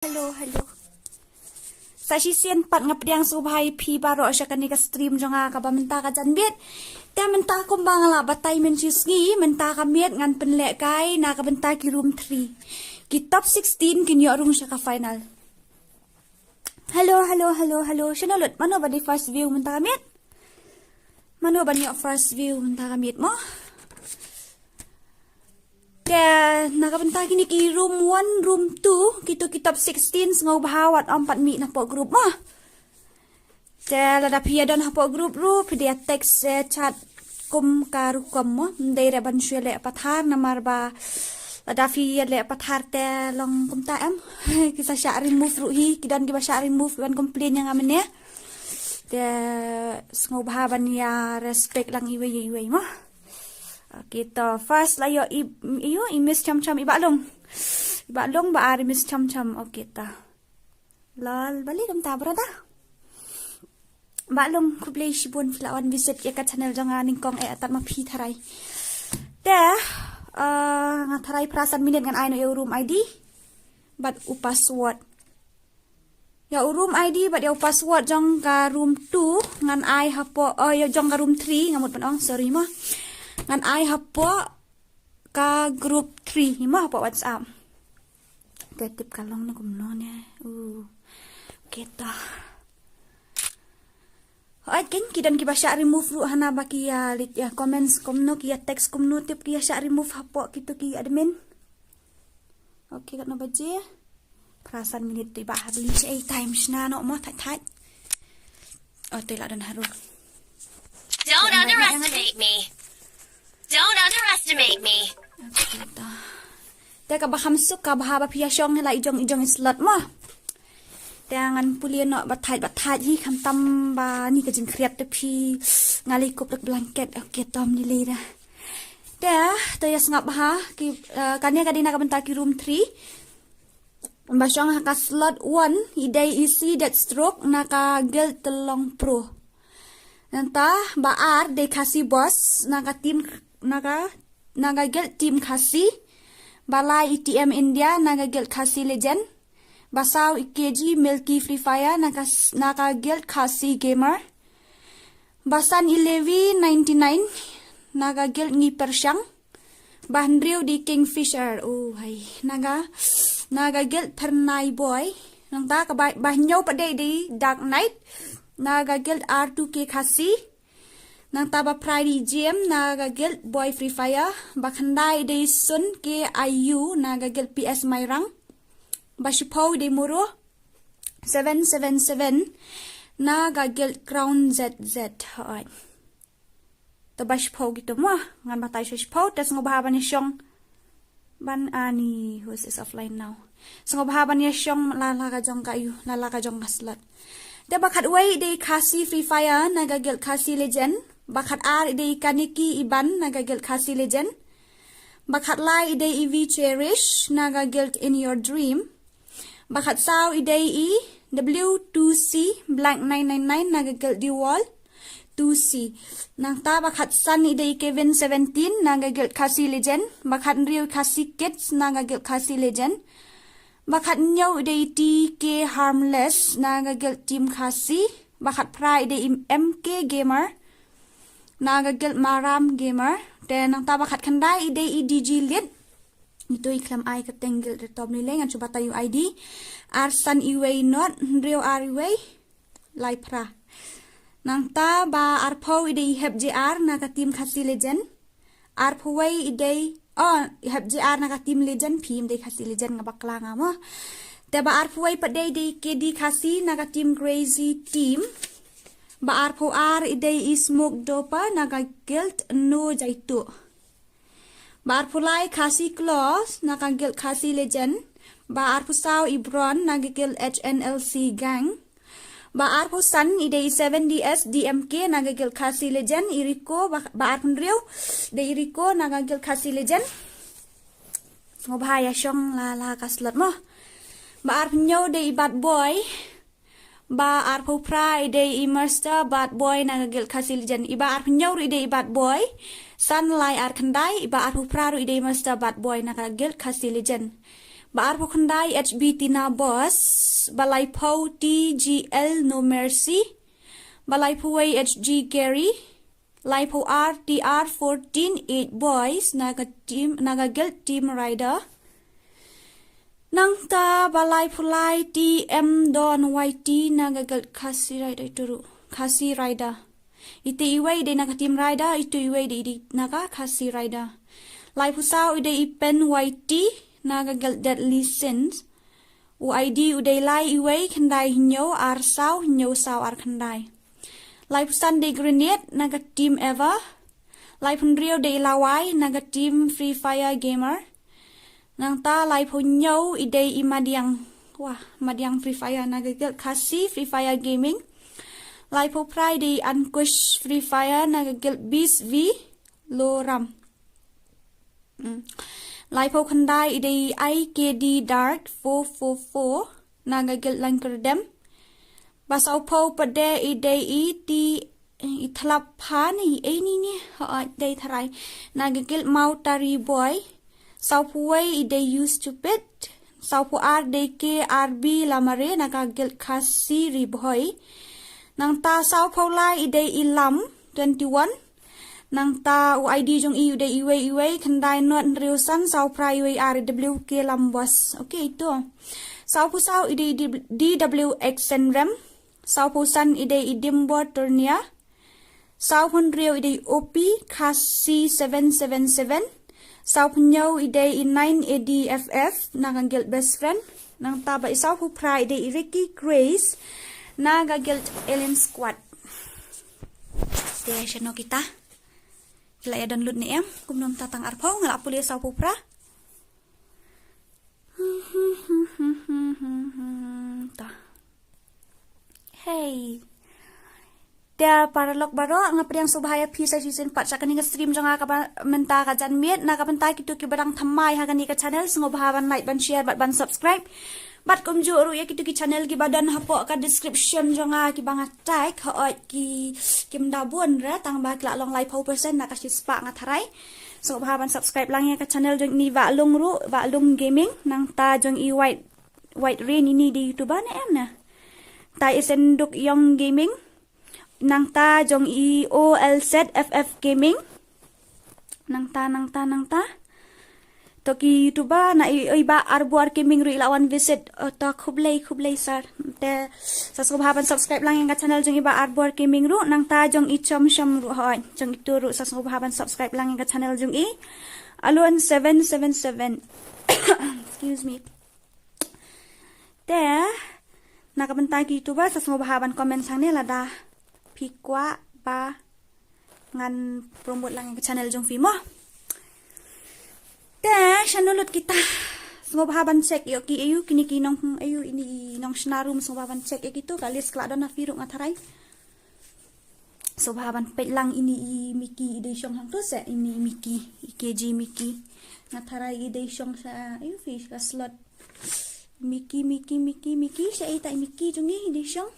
Halo, halo. Sa sisian pat nga priang subhay pi baro asya kani ka stream jonga ka bamenta ka janbit. Ta menta ko bangala batay men ngi menta ka miet ngan penle kai na ka benta ki room 3. Ki top 16 kin yo rung siya ka final. Halo, halo, halo, halo. Sinalut mano ba di first view menta ka miet? Mano ba ni first view menta ka miet mo? Kaya nakabenta kini ki room 1, room 2, kito kitab 16 ngau bahawat 4 mi na po group mo. Kaya lada pia don hapo group dia text chat kum karu kum mo. Ndai reban syele pathar namar ba lada pia le pathar te long kum ta em. Kisa sya remove ruhi kidan kiba sya remove kan complain yang amene. Kaya ngau bahaban ya respect lang iwe mo. Kita first lah yo imis cham-cham ibalong ba ari mis cham-cham kita lal balik kam ta brada balong kublei shibon filawan visit ya ka channel jangan ningkong atat ma phi tharai ta ngatharai prasan minit ngan ai no room ID but password ya room ID but ya password jong ka room 2 ngan ai hapo yo jong ka room 3 ngamut panong sorry ma ngan ai hapo ka group 3 hima hapo WhatsApp. Tip kalong na kumno ne. Kita. Ay ken kidan kiba sya remove ru hana baki ya lit ya comments kumno kiya text kumno tip kiya sya remove hapo kito ki admin. Okay kat na baje. Perasan minit tu iba habli si times na no mo thai. Oh tu la dan haru. Don't underestimate me. Don't underestimate me. Teka baham suka bahaba piasyong nila ijong slot mo. Tangan pulian no batai hi kamtam ba ni ka jing kriat te pi ngali kup blanket okay tom ni lira. Dah, tayas ngap ha ki kanya kadina ka bentar ki room 3. Basyong ka slot 1 idai isi that stroke naka gel telong pro. Nanta baar de kasi boss naka tim naga gel team khasi balai ETM India naga gel khasi legend basau IKG Milky Free Fire naga gel khasi gamer basan 1199 naga gel ngi persyang bandriu di Kingfisher hai naga gel pernai boy nang ta ka bahnyau pade di Dark Knight naga gel R2K khasi nang taba Pride GM naga gel boy Free Fire bakhandai de sun ke IU naga gel PS Mairang bashipau de muro 777 naga gel Crown ZZ hoy to bashipau gitu mo ngan batai shipau tas ngobahaban ni syong ban ani who is offline now so ngobahaban ni syong lala ka jong kayu lala ka jong kaslat de bakat way de kasi Free Fire naga gel kasi legend bakat ar ide kaniki iban naga guild kasi legend bakat lai ide EV cherish naga guild in your dream bakat saw ide W2C blank 999 naga guild di wall 2C nang ta bakat san ide Kevin 17 naga guild kasi legend bakat real kasi kids naga guild kasi legend bakat nyaw ide TK harmless naga guild team kasi bakat pra ide MK gamer naga gel maram gamer dan nang tabakat kandai ide EDG lit itu iklam ai ka tenggel de top ni lengan coba tayu ID arsan iway not real ariway lai pra nang ta ba arpo ide heb JR naga team khasi legend arpo way ide heb JR naga team legend pim de khasi legend ngabakla ngamo te ba arpo way pade de KD khasi naga team crazy team baar po ar idei smoke dopa naga guilt no jaitu baar po lai khasi claws naga guilt khasi legend baar po saw ibron naga guilt HNLC gang baar po san idei 7DS DMK naga guilt khasi legend iriko baar pun riu de iriko naga guilt khasi legend ngobhaya syong la kaslot mo baar punyo de bad boy ba arpo pra ide immersta bad boy naga gel kasi legend iba arpo nyaw ide bad boy sunlight ar kandai iba arpo pra ide immersta bad boy naga gel kasi legend Baar po khandai HB Tina Boss, balay po TGL No Mercy, balay po HG Gary, lay po RTR 14 8 Boys, naga guild team rider. Nang ta balay po lay TM Don YT, naga guild kasi rider turu, kasi rider. Ite iway de naga team rider, ito iway de naga kasi rider. Lay po sao ide ipen YT, nagagal that license UID uday lai iway khandai hinyo ar sao ar khandai lai pusan de grenade naga team ever lai pun rio de lawai naga team Free Fire gamer nang ta lai pun nyo ide imadiang madiang Free Fire nagagal kasi Free Fire gaming lai po prai de Ankush Free Fire nagagal bis v loram lai po khandai ide IKD Dark 444 nagagil lang kerdem basaw po pade ide iti itlap pani ni day taray nagagil mau tari boy saw po way ide you stupid saw po RDK RB lamare nagagil kasi riboy nang ta saw po lai ide ilam 21 nang ta UID jong uday iway khandai not riusan saw priway RWK lambos. Okay, ito. Saw po saw ide DWX Senrem. Saw po san ide idimbo turnia. Saw pun rio ide OP kasi 777. Saw punyaw ide i9 ADFF nagang best friend. Nang taba isaw po pra ide Ricky Grace nagagilt Alien Squad. Daya siya no kita. Kila ya download ni em, kumnom tatang arpaw ngalak puli sa pupra. Hey. Dia paralog baro nga priyang subhaya pisa season 4 sa kaninga stream jang ka menta ka jan miet na kapenta kitu ki barang thamai ha kanika channel singobahaban like ban share ban subscribe. Bat kum juru ya kitu ki channel ki badan hapo ka description jonga ki banga tag ha ki kim dabun ra tang ba kla long like 4% na ka spa nga tharai so bahaban subscribe lang ya ka channel jong ni wa lung gaming nang ta jong i white rain ini di youtube na em na ta isenduk young gaming nang ta jong i OLZ FF gaming nang ta Toki YouTube na iba arbuar gaming ru ilawan visit to kublay sar te sa subhaban subscribe lang yung channel jong iba arbuar gaming ru nang ta jong ichom sham ru hoy jong ituro sa subhaban subscribe lang yung channel jong i alon 777 excuse me te nakabantay ki YouTube sa subhaban comment sang nila da pikwa ba ngan promote lang yung channel jong Fimo. Teh, sanulot kita. Sumabahaban check yo ki ayu kinikinong ayu ini nong snarum sumabahaban check yo gitu kalis klado na firu ngataray. Sumabahaban pet lang ini Miki ide syong hang to sa ini Miki IKG Miki ngataray ide syong sa ayu fish ka slot. Miki sa ita Miki jungi ide syong.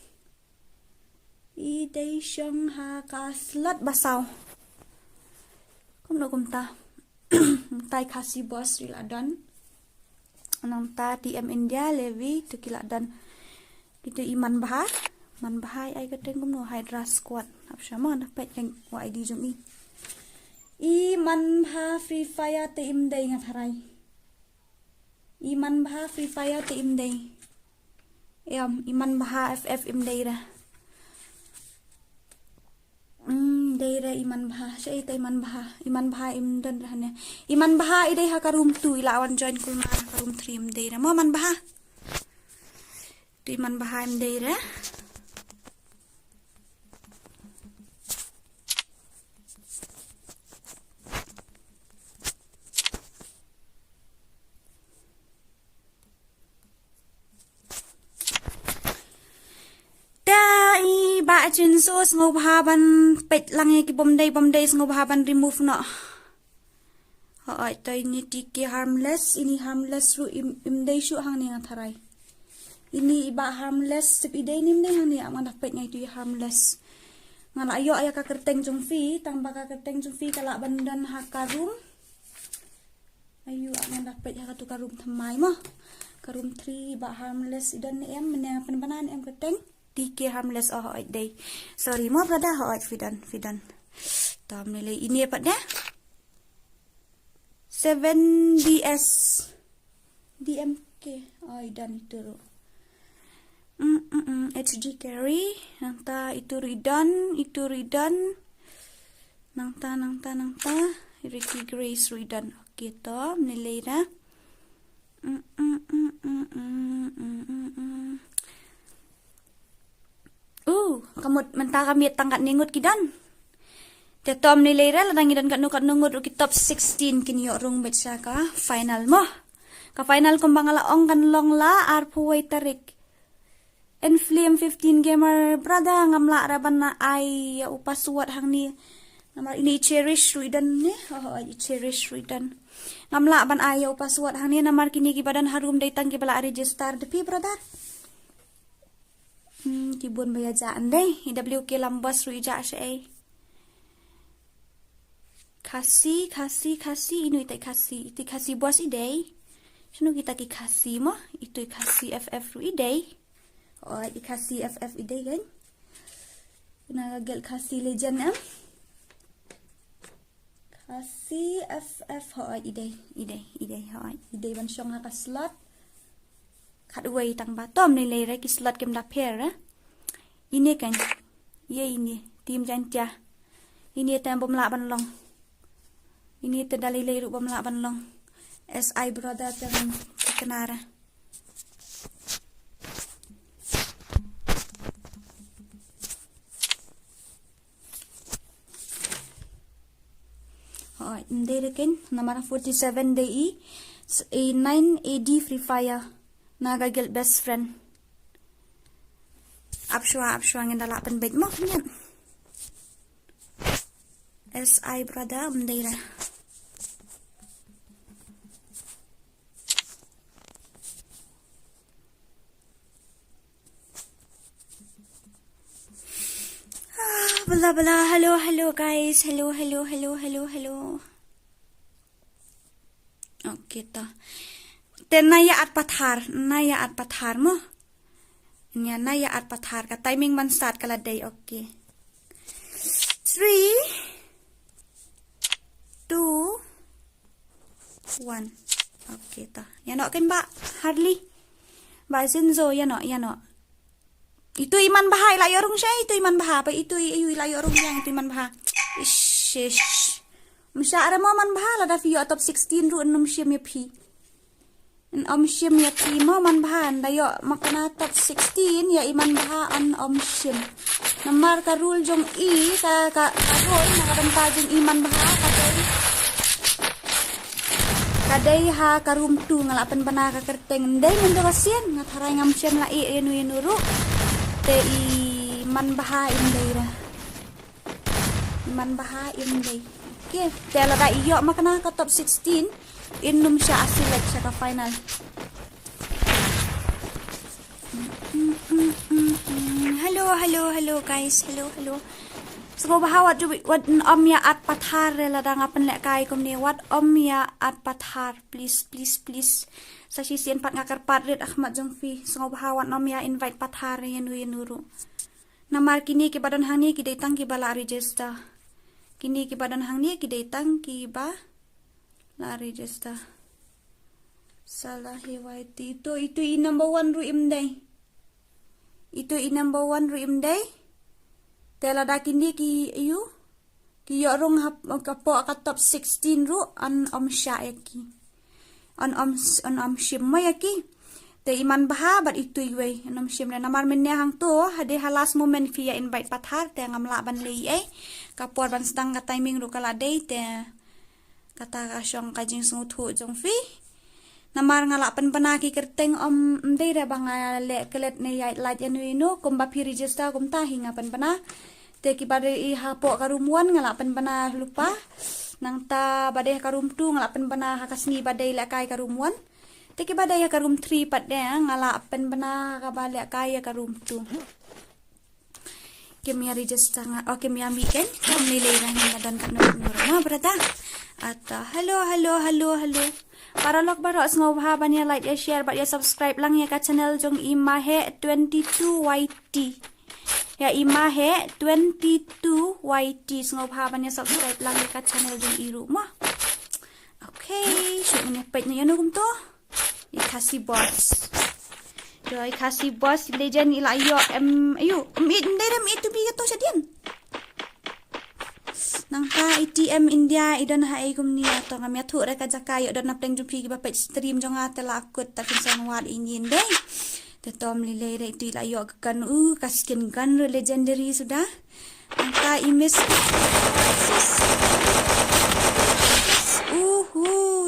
Ide syong ha ka slot basaw. Kumta. Tai kasi boss riladan nang ta TM India Levi tu kiladan itu iman bahar man bahai ai kateng kumno Hydra Squad apsama dapat yang YD jong iman bha Free Fire te imdai ngatharai iman bha Free Fire te imdai iman bha FF imdai ra daira iman bha sa ita iman bha imdan rahane iman bha idai ha ka room 2 ilawan join kulma ka room 3 daira mo man bha tu iman bha daira ba jinso ngobahaban pet lang ki bomday ngobahaban remove no Hoy tay ni tiki harmless ini harmless ru imday shu hang ni ngatharai ini iba harmless sip iday nim day hang ni amang dapat nga itu harmless ngana ayo aya ka kerteng jung fi tang ba ka kerteng jung fi kala bandan ha ka room Ayu ang dapat ya katu karum thamai mo. Karum 3 ba harmless idan em mena penbanan em keteng. DK harmless day. Sorry mo brother fidan. Tam nilai ini apa dah? 7DS DMK. Idan itu. HG carry nangta itu ridan nangta Ricky Grace ridan kita nilai dah kamut mentara miat tangkat ningut kidan tetom nilai dah ladang kidan kat nungut ki top 16 kini yok rung bet ka final mo ka final kumbang ala ong kan long la arpuway tarik Enflame 15 gamer brother ngamla raban na ay upasuat hang ni namar ini cherish ruidan ni cherish ruidan ngamla ban ay upasuat hang ni namar kini gibadan harum datang gibala register depi brother kibun bayajaan deh IWK lambas ruija syai kasi inu itai kasi bos idei sunu kita ki kasi mo itu kasi FF ruidei ikasi FF ide kan nagagel kasi legend kasi FF ide ban syong nga slot kadway tang batom nilai ra ki slot kem da pair ini kan ini tim jantia ini tem bom la ban long ini te dalilai ru bom la ban long SI brother tem kenara Nderiken namara 47 DE A9 AD Free Fire nagagil best friend apshwa ngenda lapan bait mo kanyan SI brother mdera bala hello guys hello okay ta tenaya at pathar mo nya naya at pathar ka timing man start kala day okay 3 2 1 okay ta yano ken ba hardly ba sinzo yano itu iman baha ila yorong siya itu iman baha pa itu ila yorong yang itu iman baha ish Msyara mo man bahala da fiyo top 16 ru enum syem ya pi. En syem ya pi mo man bahan da yo makana top 16 ya iman baha an syem. Namar ka rule jong I ka rule nakabanta jong iman baha kadai ha karum tu ngalapan bana ka kerteng ndai nendo kasien ngataray ngam syem la I enu ru te iman baha indai ra. Iman baha indai. Okay, tela da iyo makana ka top 16 inum siya select siya ka final. Hello guys. Hello. So bahawat wat omya at pathar la da ngapan lek kai komni wat omya at pathar please. Sa sisien pat ngakar padret Ahmad Jongfi so bahawat omya invite pathar yenuru. Namar kini ke badan hani ki datang ki bala register. Kini ki badan hang ni ki datang ki ba la register salah hewaiti itu I number 1 ru imdai itu I number 1 ru imdai tela da kini ki yu ki yorong hap kapo ka top 16 ru an sya yaki an shim yaki te iman baha bat itu iwe an shim na namar minnya hang tu hade halas moment via invite pathar te ngamla ban lei kapor ban sedang ka timing ru kala day te kata kasyong kajing sungut jong fi namar ngala pen panaki kerteng dei ra bang le kelet ne yai lait enu kumba pi register kum ta hinga pen pana te ki bade I hapo karumuan ngala pen pana lupa nang ta bade karum tu ngala pen pana hakasni bade la kai karumuan te ki bade karum 3 pat de ngala pen pana ka bale kai karum tu Kemia register nga kemia weekend kami nilai na dan kan no brada at hello Para lok barok ngau ha ban ya like ya share bat ya subscribe lang ya ka channel jong Imahe 22YT. Ya Imahe 22YT ngau ha ban ya subscribe lang ya ka channel jong iru mah. Okay, syuk menyepet ni anu kum tu. Ikasi boss. Rồi kasi boss legend ila ayo ayo mi tu bi to sadian. Nang ka ATM India idon ha igum ni ato ngam ya thu re ka jaka yo don napeng jumpi ba page stream jong atela akut ta pinsan wat ingin deh. Tetom lile re itu ila ayo kan kaskin gun legendary sudah. Nang ka imis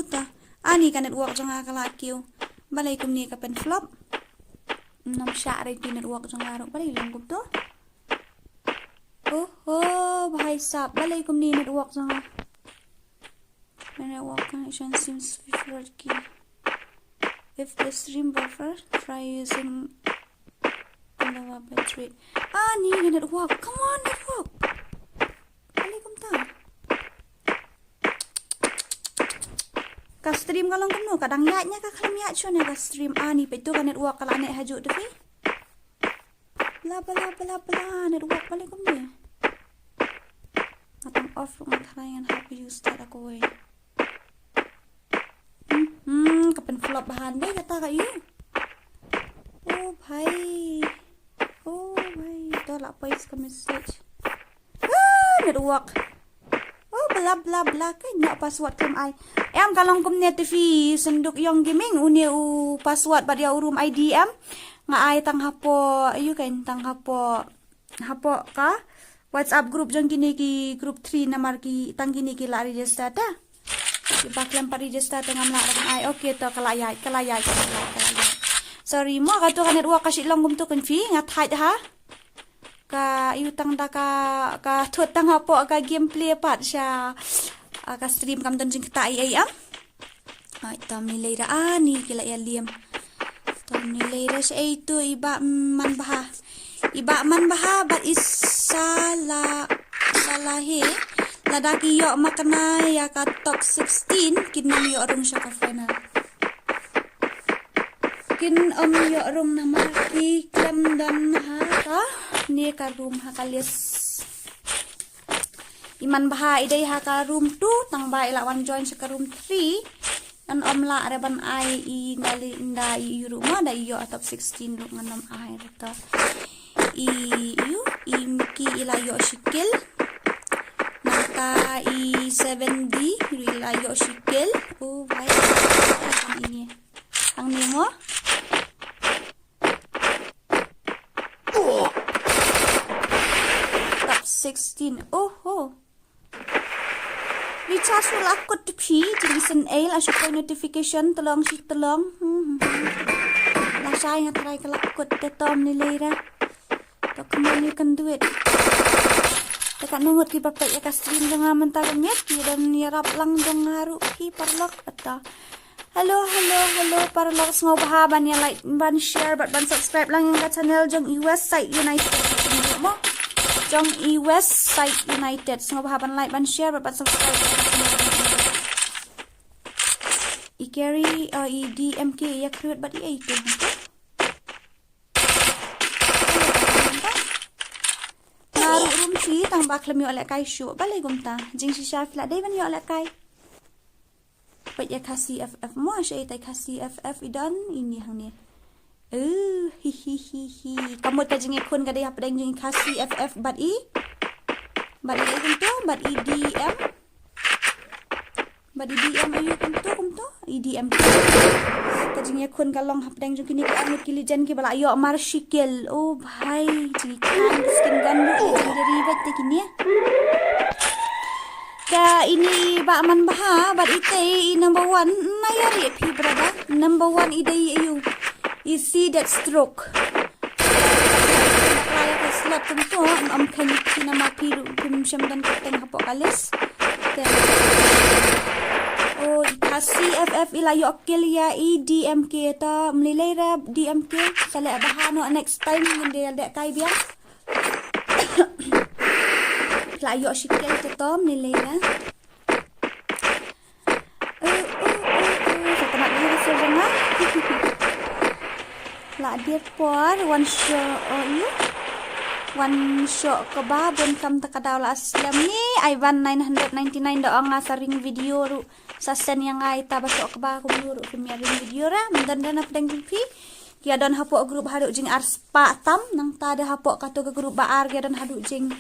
ta. Ani kan network jong akala kiu. Balai kum ni ka pen flop. Nam syak rai di network jong arok balai langkup tu. Bhai sab balai kum ni network jong. Network connection seems faulty. If the stream buffer, try using lower bitrate. Ni network. Come on network. Balai kum ta. Ka stream kalong kenu kadang yatnya ka kalam yat chon ka stream ani pe tu ka network kala nek hajuk tu fi bla network balik kum ni atang off rung thalayan happy use that aku we kapan flop bahan deh kata ka you bhai tolak pais ka message network bla kan nak password kum ai em kalong kum ne TV senduk yong gaming uni password bar ya urum ID em nga ai tang hapo ayu kan tang hapo ka WhatsApp group jong kini ki group 3 namar ki tang kini ki la register ta ki baklam par register tengam la ai okay to kalayai sorry mo ka to kan network kasi long kum to kan fi ngat hide ha ka yutang da ka thot tang hapo ka gameplay pat sya ka stream kam don jing ta ai am ai tam ni leira ani kila ya liam tam ni leira sya itu iba man baha bat isala salahe ladaki yo makna ya ka top 16 kinam yo rung sya ka final kin yo rung namar ki klem dan ha ka ni ka room ha kalis iman baha idai ha ka room 2 tang ba ila wan join sa ka room 3 an omla reban ai i ngali inda i rumah da iyo atop 16 ru nganam ai ta i miki ila yo shikil naka i 7D ila yo shikil bhai ini ang nimo top 16 Recharge full akut pi jelisan ail asyuk notification telong la sai ngatrai kelakut tetom ni leira to kemani kan duit tekan nungut ki bapak ya ka stream dengan mentar nyet ki dan nyerap lang dong ngaru ki parlok ata halo parlok ngau bahaban ya like ban share ban subscribe lang yang ka channel jong US site United mo jong US site United ngau bahaban like ban share ban subscribe i carry i DMK ya create bat i itu naru room si tang baklam yo lek kai shu balai gumta jing si shaf la dai ban yo lek kai pat ya kasi FF mo shay tai kasi FF idan ini hang ni hi kamot ka jing ikon ka dai hap dang jing kasi FF bat i gumto bat i DM Badi DM ayu kumto IDM kajing ya kun kalong hap dang jong kini ka amut kilijan ki bala ayo mar shikil bhai jing kan skin gandu legendary bat te kini ka ini ba man baha bat ite number 1 nayari pi brada number 1 idai ayu you see that stroke kaya ka slot kumto am kan kinama piru kum syam dan kateng hapo kalis kasi FF ila yo kill ya i DMK ta mlilera DMK sala bahano next time hindi dek kai biang la yo shikil to tom mlilera por one shot you one shot ke babon kam takadaw la aslam ni Ivan 999 doang nga sa ring video ru sa sen yang ay tabasok ke ba kumuru kumya ring video ra mendan na pedang jumpi kia don hapok grup haduk jing arspa tam nang tada hapok kato ke grup baar kia don haduk jing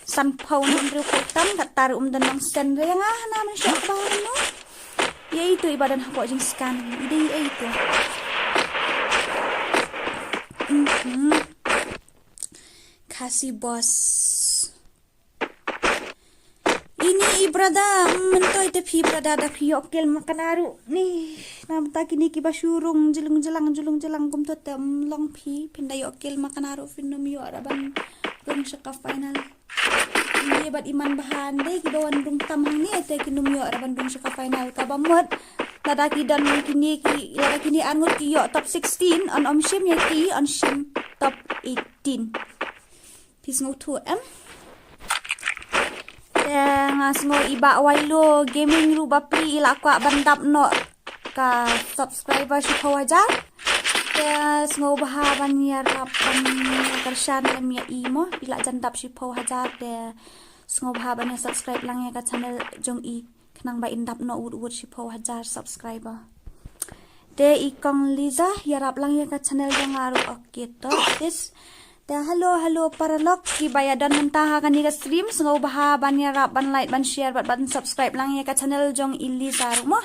san pau nang ru tam kat taru dan nang sen re nga na man syok ba no ya itu ibadan hapok jing scan ide itu kasih bos ini ibrada mentoy tapi ibrada da piokkel makanaru nih nam ta kini ki basurung jelung-jelang kum to tem long pi pinday okkel makanaru finom yo araban rung syaka final ini bat iman bahan deh ki bawan rung tam hang ni ate kinum yo araban rung syaka final ka bamot lada ki dan kini angut ki yo top 16 on shim ya ki on shim top 18 pisngo 2M ngasngo iba wailo gaming ru bapri ila kwa bandap no ka subscriber si kawaja sngo bahaban ya rapan kershan lemya imo ila jandap si hajar de sngo bahaban ya subscribe lang ya ka channel jong i kenang ba indap no ud si hajar subscriber de ikong liza ya rap lang ya ka channel jong aru okay to this halo para lok ki bayadan mentah kanira stream sengaw baha ban ya rap ban like ban share ban subscribe lang ya ka channel jong ili saru mo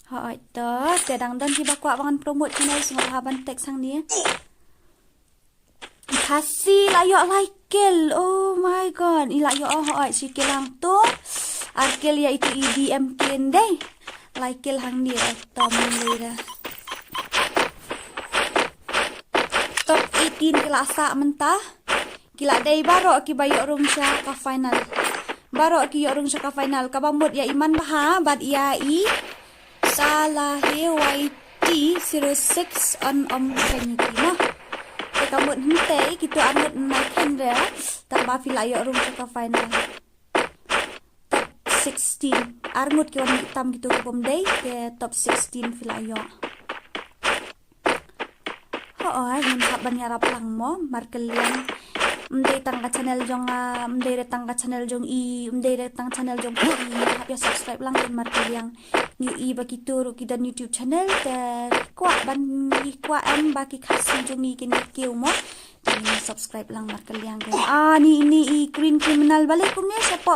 ha ito tedang dan ki bakwa bangan promote channel sengaw baha ban tek sang ni kasih layo like oh my god ilayo oh si kelang to arkel ya itu idm kende like hang ni ito mulira top 18 kila asa mentah kila day baro ki bayo rung sya ka final baro ki yo rung sya ka final kabamut ya iman baha bad iya i salahe yt 06 on kaniki no kamut hente kitu anut na kendre tamba fila yo rung sya ka final top 16 arngut ki wan hitam gitu bomday ke top 16 fila yo min haban yarap lang mo markelian mday tangga channel jong mday tangga channel jong i mday tang channel jong i hapya subscribe lang din markelian new i baki turu kidan YouTube channel te kwa ban kwa am baki kasi jong i kin kiu mo ni subscribe lang markelian ni i green criminal balik kumnya siapa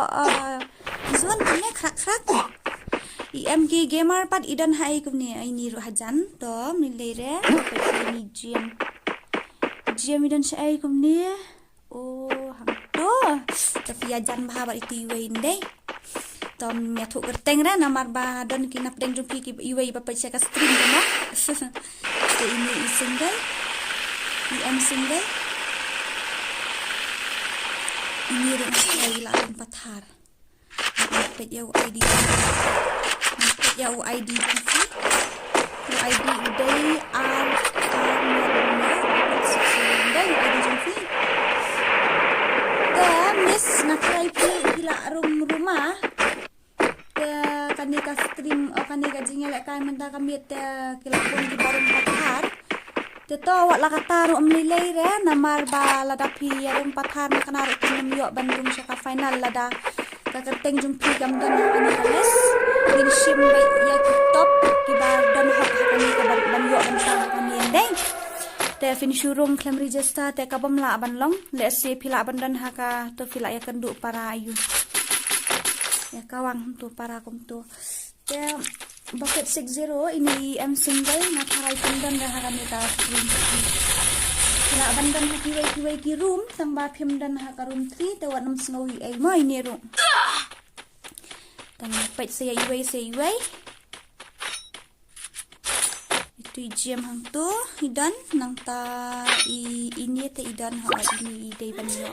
zon kumnya krak IMG gamer pat idan hai kumni ini ru hajan to milere ini gem idan sai kumni oh hang to tapi ajan baha bar itu iwe inde to mya thu gerteng ra namar ba don kinap deng jumpi ki iwe ba pa ka stream ma to ini single IM single ini ru sai la pathar pet ya ID ya UID TV UID uday day UID TV miss nakray pi gila rumah kanika stream o kanika jingel kay menda kami kila pun di barong pathar teto wak lakataru amlilay re namar ba ladapi yarong pathar na kanaro kinamyo bandung siya ka final lada kakerteng jumpi gamdan kanika les in shim ya top kiba dan hak kami ka banyo ban sa kami ndeng te fin shurung klam register te kabam la ban long le se pila ban dan haka to pila ya kendu para ayu ya kawang tu para kum tu te bucket 60 ini M single na parai pendan dah kami ta pila ban dan haki ki room tamba phim dan haka room 3 te wanam snowy ai mai ne room dan pet saya iway itu jam hang tu idan nang ta ini te idan ha ini day banyo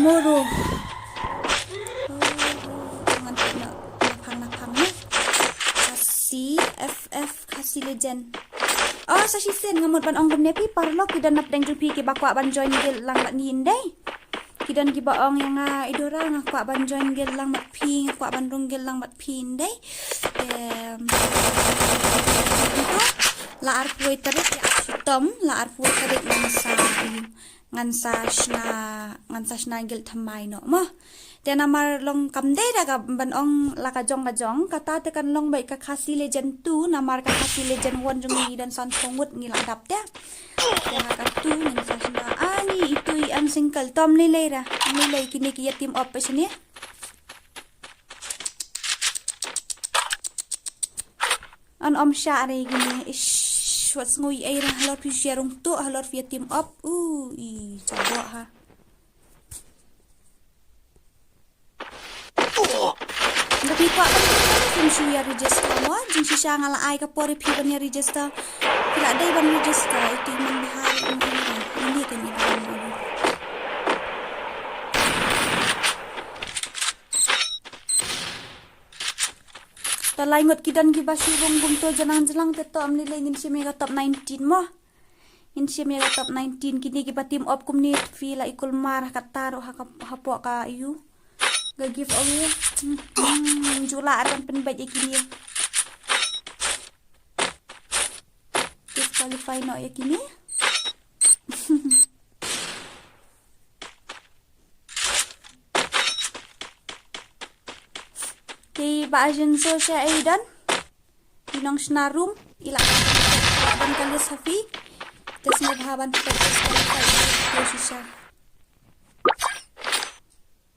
moro napang ni kasi FF kasi legend sa sisen ngamot ban ong nepi parlok idan nap deng jupi ki bakwa ban join gel lang ni inday kidan ki baong yang idora nga kwa ban join gel lang mat pi kwa ban rong gel lang mat pi ndai la arpoi tarik ya tom la arpoi tarik ngansa shna gil thamai no mo te namar long kamde daga ban ong la ka jong kata te kan long bai ka khasi legend 2 namar ka khasi legend 1 jong dan son thongwut ngi la dap te ka tu ngansa shna ani itu ang single tom ni lera ni lei kini ki team up pa sini an sha re gini ish what's ngui ai ra halor pi sharung tu halor fi team up i coba ha tapi pak kan shu ya register mo jing si sha ngala ai ka pore pi ban ya register kila dai ban register itu man bahar ini kan ni Talaingot kidan ki basurong gumto janang te to amni le ngin mega top 19 mo in mega top 19 kini ki team up kumni fila ikul mar kataro hapo ka yu ga give away jula aran penbaj ikini disqualify no yakini Kay baajan so siya ay dan inong snarum ila ban kalis hafi tes naghaban pa siya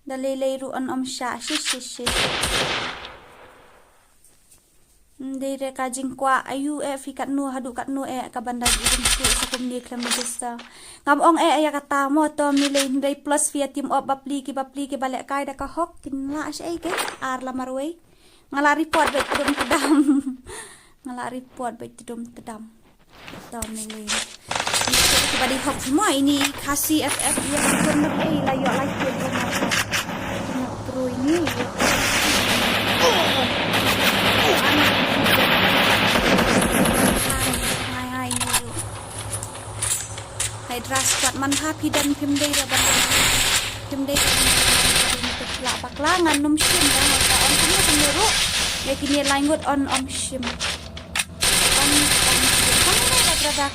dalilay ruan siya shish Dere kajing kwa ayu fikat nu hadu kat nu kabanda idin ku sa kumni klam register ngam aya kata mo to nilai ndai plus via team up bapli ki balik kai da ka hok kinla siya ke ar la marway ngala report bet tudum tedam ngala report bet tudum tedam to nilai ini badi hok semua ini kasih FF yang benar layo like pro ini Dras kuat manha pidan pimdei da ban pimdei la baklangan num shim da ka on kuma sendiri ya kini langut on shim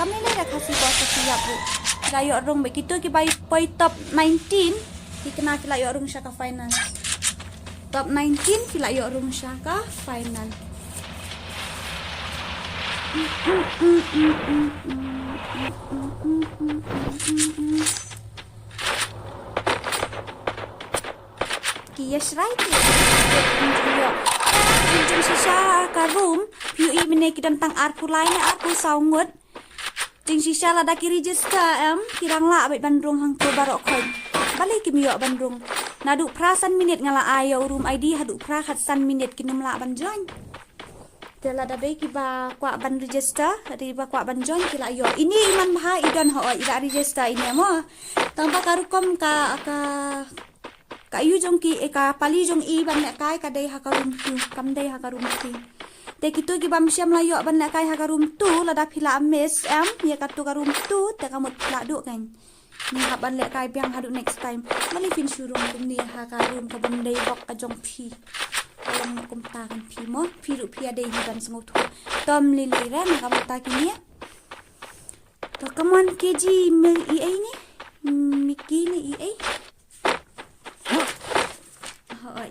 kami da kasih kuasa siap bu layo rong begitu ki bai poi top 19 dikena ki layo rong syaka final top 19 ki layo rong syaka final Yes, right. Jeng sisa ka room, piu imine kidan tang arpu lain arpu saungut. Jeng sisa lada ki register kirang la abet bandrung hang to barok kon. Balik ki miyo bandrung. Nadu prasan minit ngala ayo room ID hadu pra khatsan minit kinum la ban join. Dela da be ki ba kwa ban register, hadi ba kwa ban join kila yo. Ini iman maha idan ho ida register ini mo. Tanpa karukom ka kayu jong ki ka pali jong i ban na kai ka dei hakarum tu kam dei hakarum tu te kitu ki bam syam layo ban na kai hakarum tu lada phila mes ya katu karum tu te kamut phila du kan ni ha ban le kai biang hadu next time mali fin surung kum ni hakarum ka ban dei bok ka jong phi alam kum ta kan phi mo phi ru phi dei ban semut tom li li ra na kam ta ki ni to kaman keji me i ai ni miki ni i ai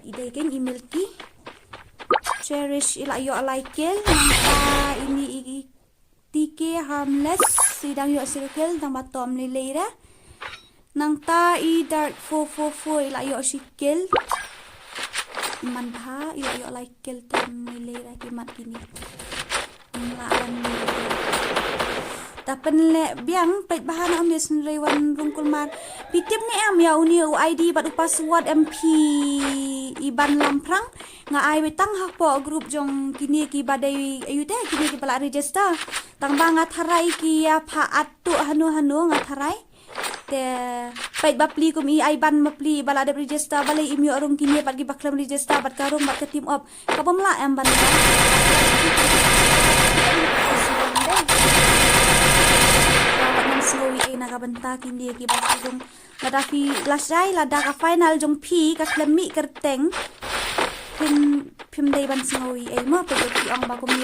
idai kan email ki cherish ila yo alaikel ini tike harmless sidang yo circle tang batom ni leira nang ta I dark 444 ila yo shikel mandha ila yo alaikel tam ni leira kimat kini nglawan ni tapen le biang pait bahan am yes rewan rungkul mar pitip ni am ya uni ID bat password MP iban lamprang nga ai betang hapo group jong kini ki badai ayu de kini ki pala register tang banga tharai ki ya pha atu hanu nga tharai te pait bapli kum I ban bapli bala de register balai imi orong kini bat ki baklam register bat karung bat ke team up kapamla am ban Snowy nakabanta kindi ki basung lada fi lasai lada ka final jong pi ka klemi kerteng pim dei ban snowy mo pe ki ang ba ko mi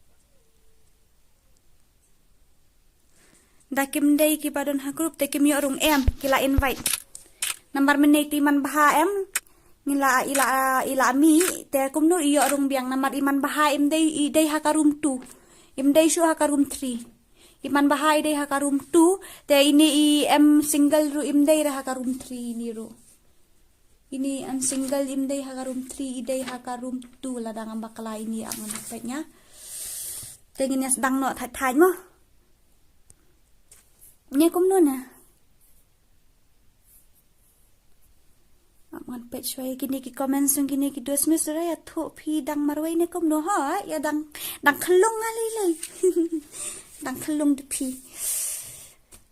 Dakim day ki padon ha group te kim yo rung em kila invite. Nambar menei ti man baha em ngila ila mi te kum no iyo rung biang nambar iman baha em day ha ka room 2. Im day shu ha ka room 3. Iman baha day ha ka room 2 te ini i em single ru im day ha ka room 3 ni ru. Ini ang single im day ha ka room 3 day ha ka room 2 la dang bakla ini ang napetnya. Tingin niya sedang no thai mo. Nya kum no na. Aman pet shwai gini ki comments ng gini ki dos mis ra ya tho phi dang marwai ne kum no ha ya dang khlung ngali le. Dang khlung de phi.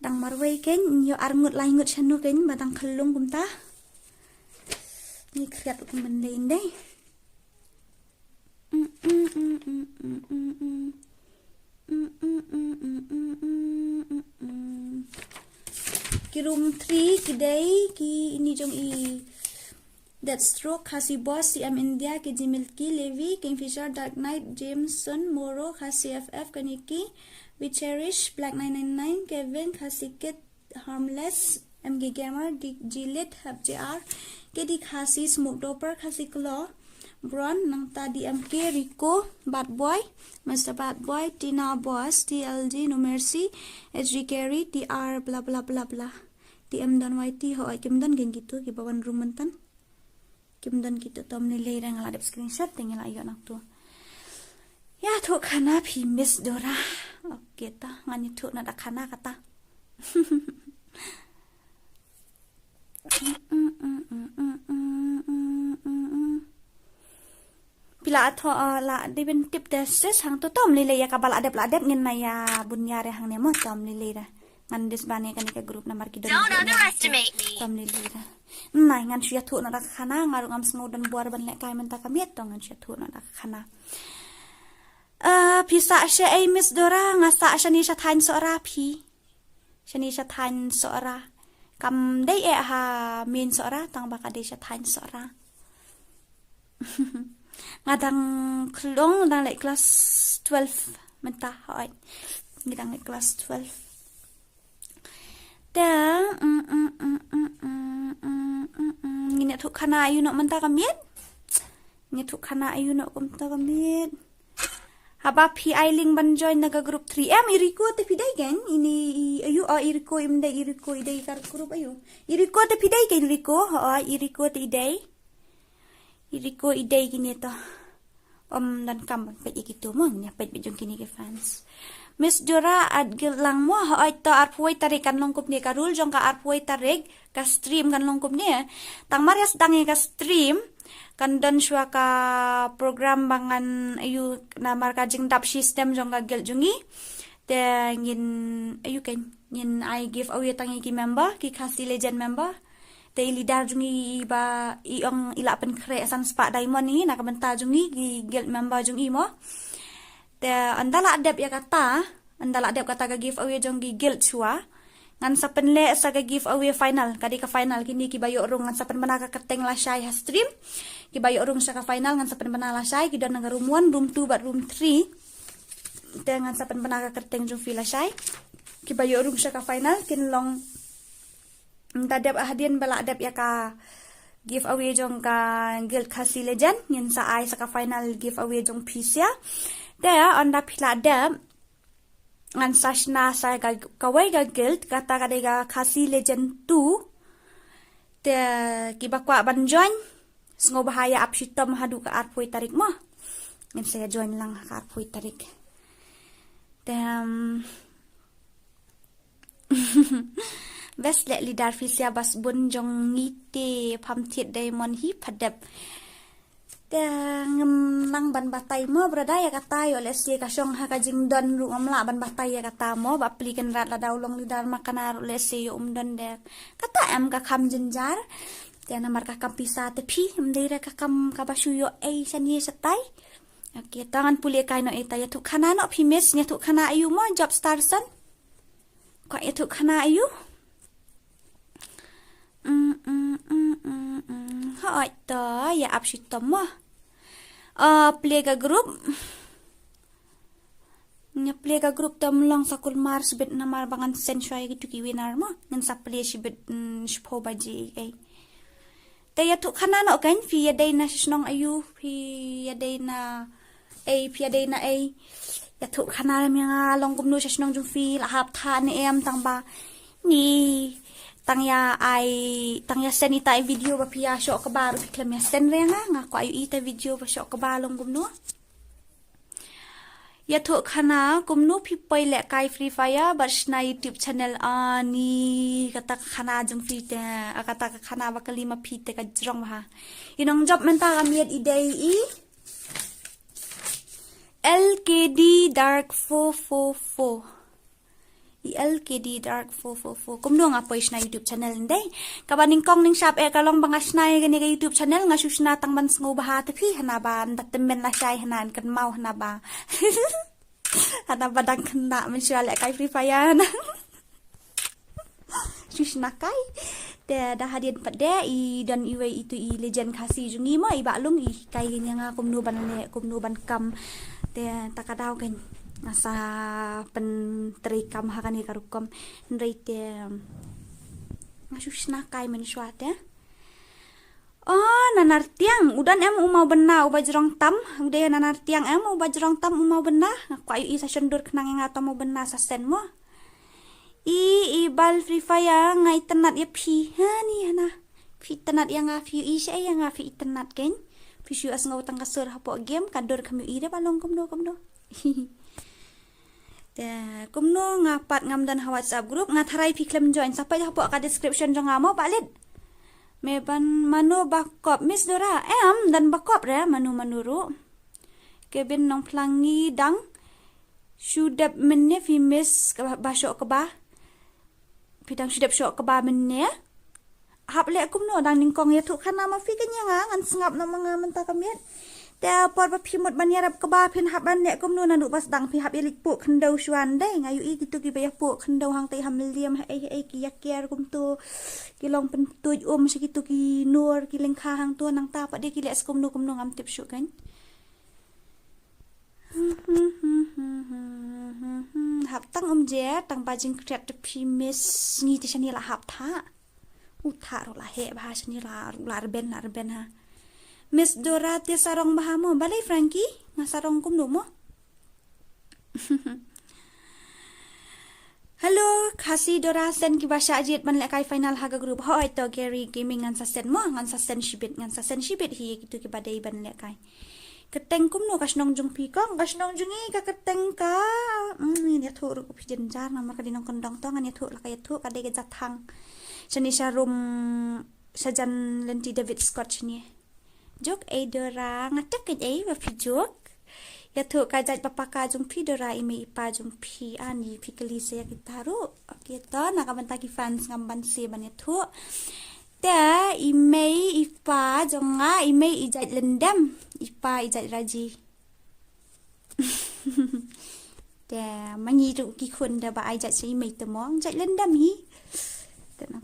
Dang marwai ken yo arngut lai ngut chanu ken ba dang khlung kum ta. Ni kriat kum ben le dai. Ki room 3 ki day ki ini jong i Deathstroke khasi boss CM India ki Jimilki Levi Kingfisher Dark Knight Jameson Moro khasi FF kaniki We Cherish Black 999 Kevin khasi Kit Harmless MG Gamer Gilit HabJR Kedi khasi Smoke Doper khasi Claw Bron nang tadi MK Rico Bad Boy Mr. Bad Boy Tina Boss TLG No Mercy HG Carry TR bla bla bla bla TM dan YT ho Kim dan geng gitu ki bawan rumentan Kim dan gitu tom nilai rang ngadep screenshot tinggal ayo nak tu ya tu kana pi miss Dora oke ta ngani tu nada kana kata Pila atho la de ben tip des hang to tom lile ya kabal adep ngin na ya bunya re hang ne mo tom lile ra ngan des bane kan ke grup namar ki Don't underestimate me. tom lile ra nai ngan sia thu na dak khana ngaru ngam snu dan buar ban le kai men ta kamiet to ngan sia thu na dak khana pisa she ai miss Dora ngasa shani sha than so ra phi shani sha than so ra kam dei e ha min so ra tang ba ka dei sha than so ra ngadang klong dang like class 12 mentah hoi ngidang like class 12 da ngine thuk khana ayu no mentah kamiet ngi thuk khana ayu no mentah kamiet haba pi ailing ban join naga group 3M iriko te pidai gen ini ayu iriko imda iriko idai kar group ayu iriko te pidai gen iriko te idai iriko idai gini to dan kam pet gitu mo nya pet bijong kini ke fans Miss Dora ad lang mo ha to arpuai tarik kan longkup ni karul jong ka arpuai tarik ka stream kan longkup ni tang marias dangi ka stream kan dan shwa ka program bangan ayu na marka jing dap system jong ka gel jungi te ngin ayu ken ngin I give away tangi ki member ki khasi legend member te lidar jungi ba iong ila pen kre san spa diamond ni nak benta jungi gi guild member jungi mo te andala adep ya kata ka giveaway jong gi guild chua ngan sa penle sa ka giveaway final kadi ka final kini ki bayo rung ngan sa pen bana ka keteng la shy ha stream ki bayo rung sa ka final ngan sa pen bana la shy ki don nga room 1 room 2 bat room 3 te ngan sa pen bana ka keteng jong fila shy ki bayo rung sa ka final kin long tadap hadian bala adap ya ka giveaway jong ka guild khasi legend yin sa ai sa ka final giveaway jong piece ya da onda pila adap ngan sashna sa kawai ga guild kata kadega khasi legend 2 te kibakwa ban join sngo bahaya apshitom hadu ka arpoi tarik mo ngin saya join lang ka arpoi tarik Best let lidar fisia bas bun jong ngite pamtit diamond hi padap nang ban batai mo brada ya kata yo les ka syong ha ka jing don ru amla ban batai ya kata mo ba pliken rat la daulong lidar makanar les yo don de kata am ka kam jenjar te namar ka kam pisa te phi mdeira ka kam ka basu yo ai sani satai oke tangan puli kai no eta ya tu khana no phi mes nya tu khana ayu mo job star son ko ya tu khana ayu Hai ta ya apshitom mo play ka group Nya play ka grup tam lang sakul mar sibet namar bangan sensuai gitu ki winar mo. Ngan sa play sibet shpo baji ay. Taya tu kana no kan fi yaday na shnong ayu fi yaday na fi yaday na ay. Ya tu kana ram yang long gumnu shnong jung fi lahap tha ni em tang ba ni tang ya senita ay video ba pia show ka ba ru klam ya sen re nga ko ayu ita video ba show ka ba long gumnu. Ya tu kana gumnu pi poi le kai free fire barsna YouTube channel ani kata kana jung fi te kata kana ba kalima pi te ka jrong ha. Inong job menta kamiet idei i LKD Dark 444. LKD Dark 444. Kumno nga po na YouTube channel nday. Kabaning kong ning shop kalong bangas na gani ka YouTube channel nga sus na tang bans ngo bahati pi hanaban datemen na siya hanan kan mau hanaba. Hanaba dang kena mensyale kay free fire na. Sus na kay. Dah hadian pada i dan iwe itu i legend kasih jungi mo i baklong i kay nga kumno ban kam te takadaw kan ngasa penterikam hakani karukom nrite ngasus nakai mensuat ya. Oh nanartiang udan em umau bena uba jerong tam udah nanartiang em uba jerong tam umau bena aku ayu isa sendur kenang yang atau mau bena sasen mo i bal free fire ngai tenat ya pi ha ni hana pi tenat yang ngafi i sya yang ngafi tenat kan pi syu as ngau tang kasur hapo game kador kami ide balong kumdo kumno ngapat ngam dan WhatsApp group ngatharai piklem join sampai hapo ka description jong ngamo balit meban manu bakop Miss Dora dan bakop re manu manuru kebin nong plangi dang sudap menne fi miss basok keba pidang sudap syok keba menne hap le kumno dang ningkong ya tu kana ma fi kanya ngan sengap na mga menta kamiet ta por ba phimot ban yarap ka ba phin hap ban ne kumno nanu bas dang phi hap ilik pu khandau shwan dai ngayu i gitu ki ba pu khandau hang tai ham liam ai ki yakyer kum tu ki long pen tuj segitu ki nur ki lengkha hang tu nang ta pa de ki les kumno ngam tip syu kan hap tang je tang bajing kriat de phi miss ngi ti chani la hap tha utha ro la he ba chani la ben ha. Miss Dora tia sarong bahamo balai Frankie ngasarong kumno mo. Halo kasi Dora sen ki basha ajit man lekai final haga group hoi to Gary gaming ngan sa sen mo ngan sa sen shibit hi gitu ki badai ban lekai. Keteng kumno kasnong jung pi kong kasnong jungi ka keteng ka ya thu ru ku pidin jar namar ka dinong kendong to ngan ya thu la ka ya thu ka de ga jathang. Chani sharum sajan lenti David Scott chani. Jok Dora ngatak kan ba pi jok ya tu ka jat papa ka jung pi Dora ime ipa jung pi ani pi kelise ya kitaru okay to nakabanta ki fans ngamban se ban ya tu ta ime ipa jong nga ime ijat lendam ipa ijat raji ta mangi tu ki khun da ba ijat se ime temong jat lendam hi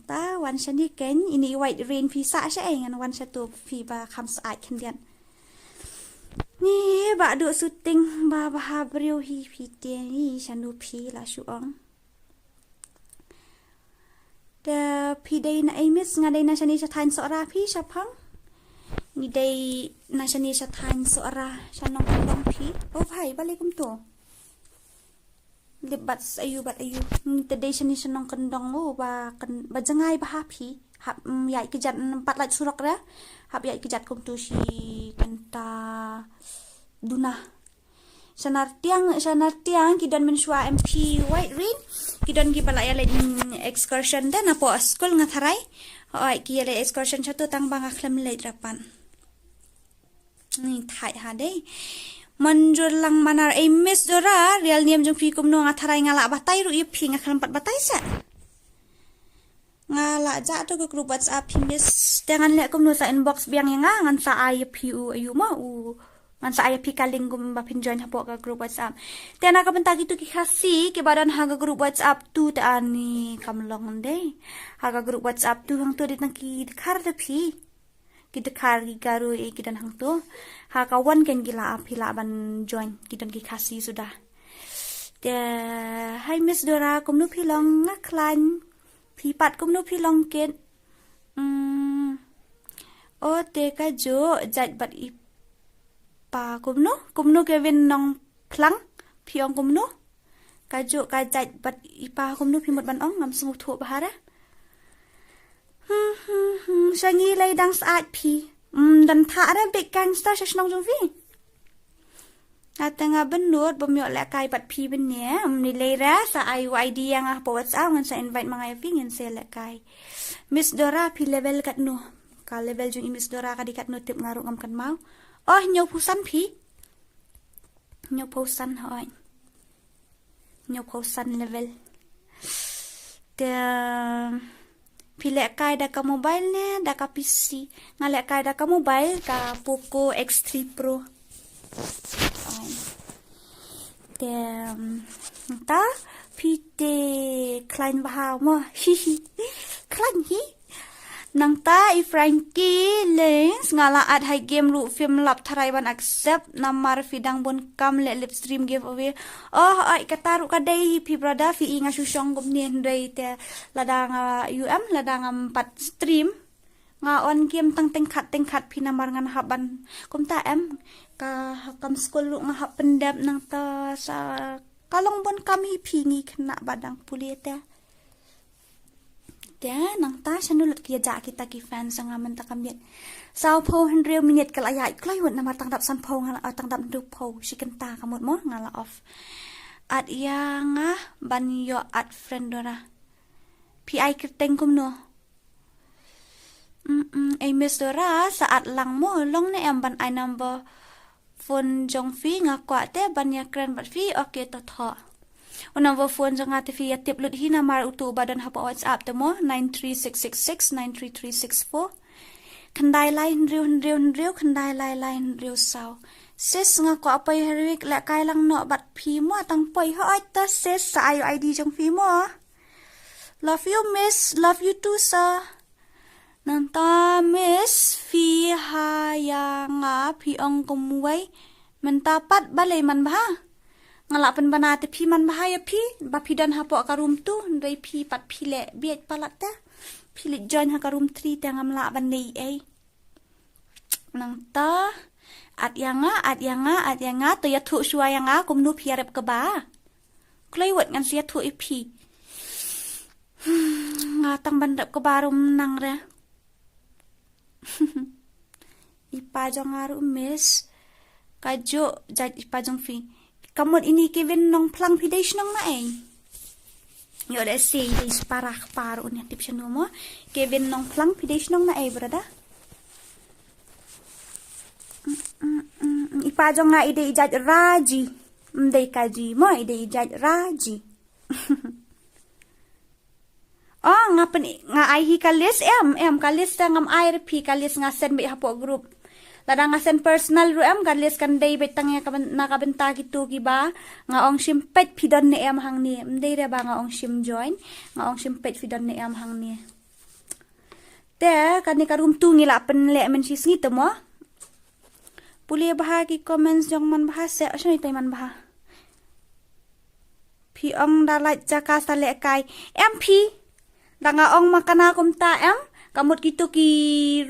ta wan shani ken ini white rain visa sya ngan wan satu fi ba kham saat kendian ni ba do syuting ba habriu hi te hi shanu pi la shuong da pi dei na emis ngadai na shani shathan sora pi shapang ni dei na shani shathan sora shanong kondong pi o bhai balikum to libat ayu tadai shani shanong kendong ba jangai ba hapi hap yai kejat 4 lat surok ra hap yai kejat kum tu si kenta duna sanar tiang kidan mensua MP white rain kidan ki bala ya excursion dan apo school ngatharai oi ki le excursion satu tang bang akhlam le drapan ni thai ha dei manjur lang manar Miss Dora real name jung fi kumno ngatharai ngala batai ru ipi ngakhan 4 batai sa ngala ja to ke group WhatsApp Miss dengan le kumno sa inbox biang nga ngan sa ayu ayu ma ngan sa ayu kaling gum ba pin join hapo ka group WhatsApp tena ka benta gitu ki khasi ke badan haga group WhatsApp tu ta ani kamlong dei haga group WhatsApp tu hang to ditang ki khar de phi kita kari garu kidan hang tu ha kawan kan gila apila ban join kidan ki khasi sudah Hai Miss Dora, kum nu pilong ngaklan. Pipat kum nu pilong ket. Oh, te ka jo jat bat ipa kum nu Kevin nong plang. Piong kum nu. Ka jo ka jat bat ipa kum nu pimot ban ong ngam sunguk thu bahara. Shangi lay dang saat pi. Dan tha ada big gangster shnong jong vi. Atanga benut bemiok lek kai pat pi ben nia nilai ra sa ID yang po WhatsApp ngan sa invite mga yapi ngan sa lek kai. Miss Dora pi level kat no. Ka level jung Miss Dora ka dikat no tip ngaru ngam kan mau. Oh nyo pusan pi. Nyo pusan hoy. Nyo pusan level. Pi lek kai da ka mobile ne da ka PC. Ngalek kai da ka mobile ka Poco X3 Pro. Ta pite klein bahau mo hihi klein hi nang ta I Frankie lens ngala ad hai game lu film lap tharai ban accept namar fidang bon kam le live stream giveaway oh ai kataru kadai pi brother fi inga susong gum ni ndai te ladang ladang 4 stream nga on game tang tengkat pi namar ngan haban kum ta ka kam school lu nga pendap nang ta sa kalong bon kami pingi kena badang pulita nang ta sanulut kia ja kita ki fans nga man ta kamit sao po 100 minute kalaya klai won namar tang dap san po nga tang dap du po sikenta kamot mo ngala off at nga ban yo at friend dora pi ai kirteng kum no Miss Dora saat lang mo long na ban ai number phone jong fi nga kwa te ban ya kran bat fi okay to tho una vo phone jong ate fi ya tip lut hi na mar utu badan ha pa WhatsApp te mo 93666 93364 khandai line riu khandai line riu sao sis nga kwa pai herwik la kai lang no bat phi mo tang pai ha ta sis sa ID jong fi mo love you miss love you too sir nanta miss fi haya nga pi ong kumway mentapat balay man ba ngalapan banate pi man bahaya pi bapidan hapo karum tu ndai pi pat pile biet palata pile join ha karum 3 te ngam la ban nei nanta at yanga to ya thu shua yanga kum nu pi arep ka ba klai wat ngan sia thu ipi ngatang bandap ka barum nang re ipa jong aru miss kajo jat ipa jong fi kamot ini Kevin nong plang pidesh nong na yo da say is parak paru ni tip siya mo Kevin nong plang pidesh nong na brada ipa jong nga ide ijat raji mday kaji mo ide ijat raji oh nga ai hi kalis kalis ta ngam ai pi kalis nga send bi hapo group lada nga send personal ru kalis kan day betang ya nakabenta gitu giba nga ong simpet pidon ni hang ni mday re ba nga ong sim join nga ong simpet pidon ni hang ni te kan ni karum tu ngila pen le men sis ngi temo puli bahagi comments jong man bahasa asy tay man bah pi ong dalat jaka sale kai MP danga ong makana kumta kamut gitu ki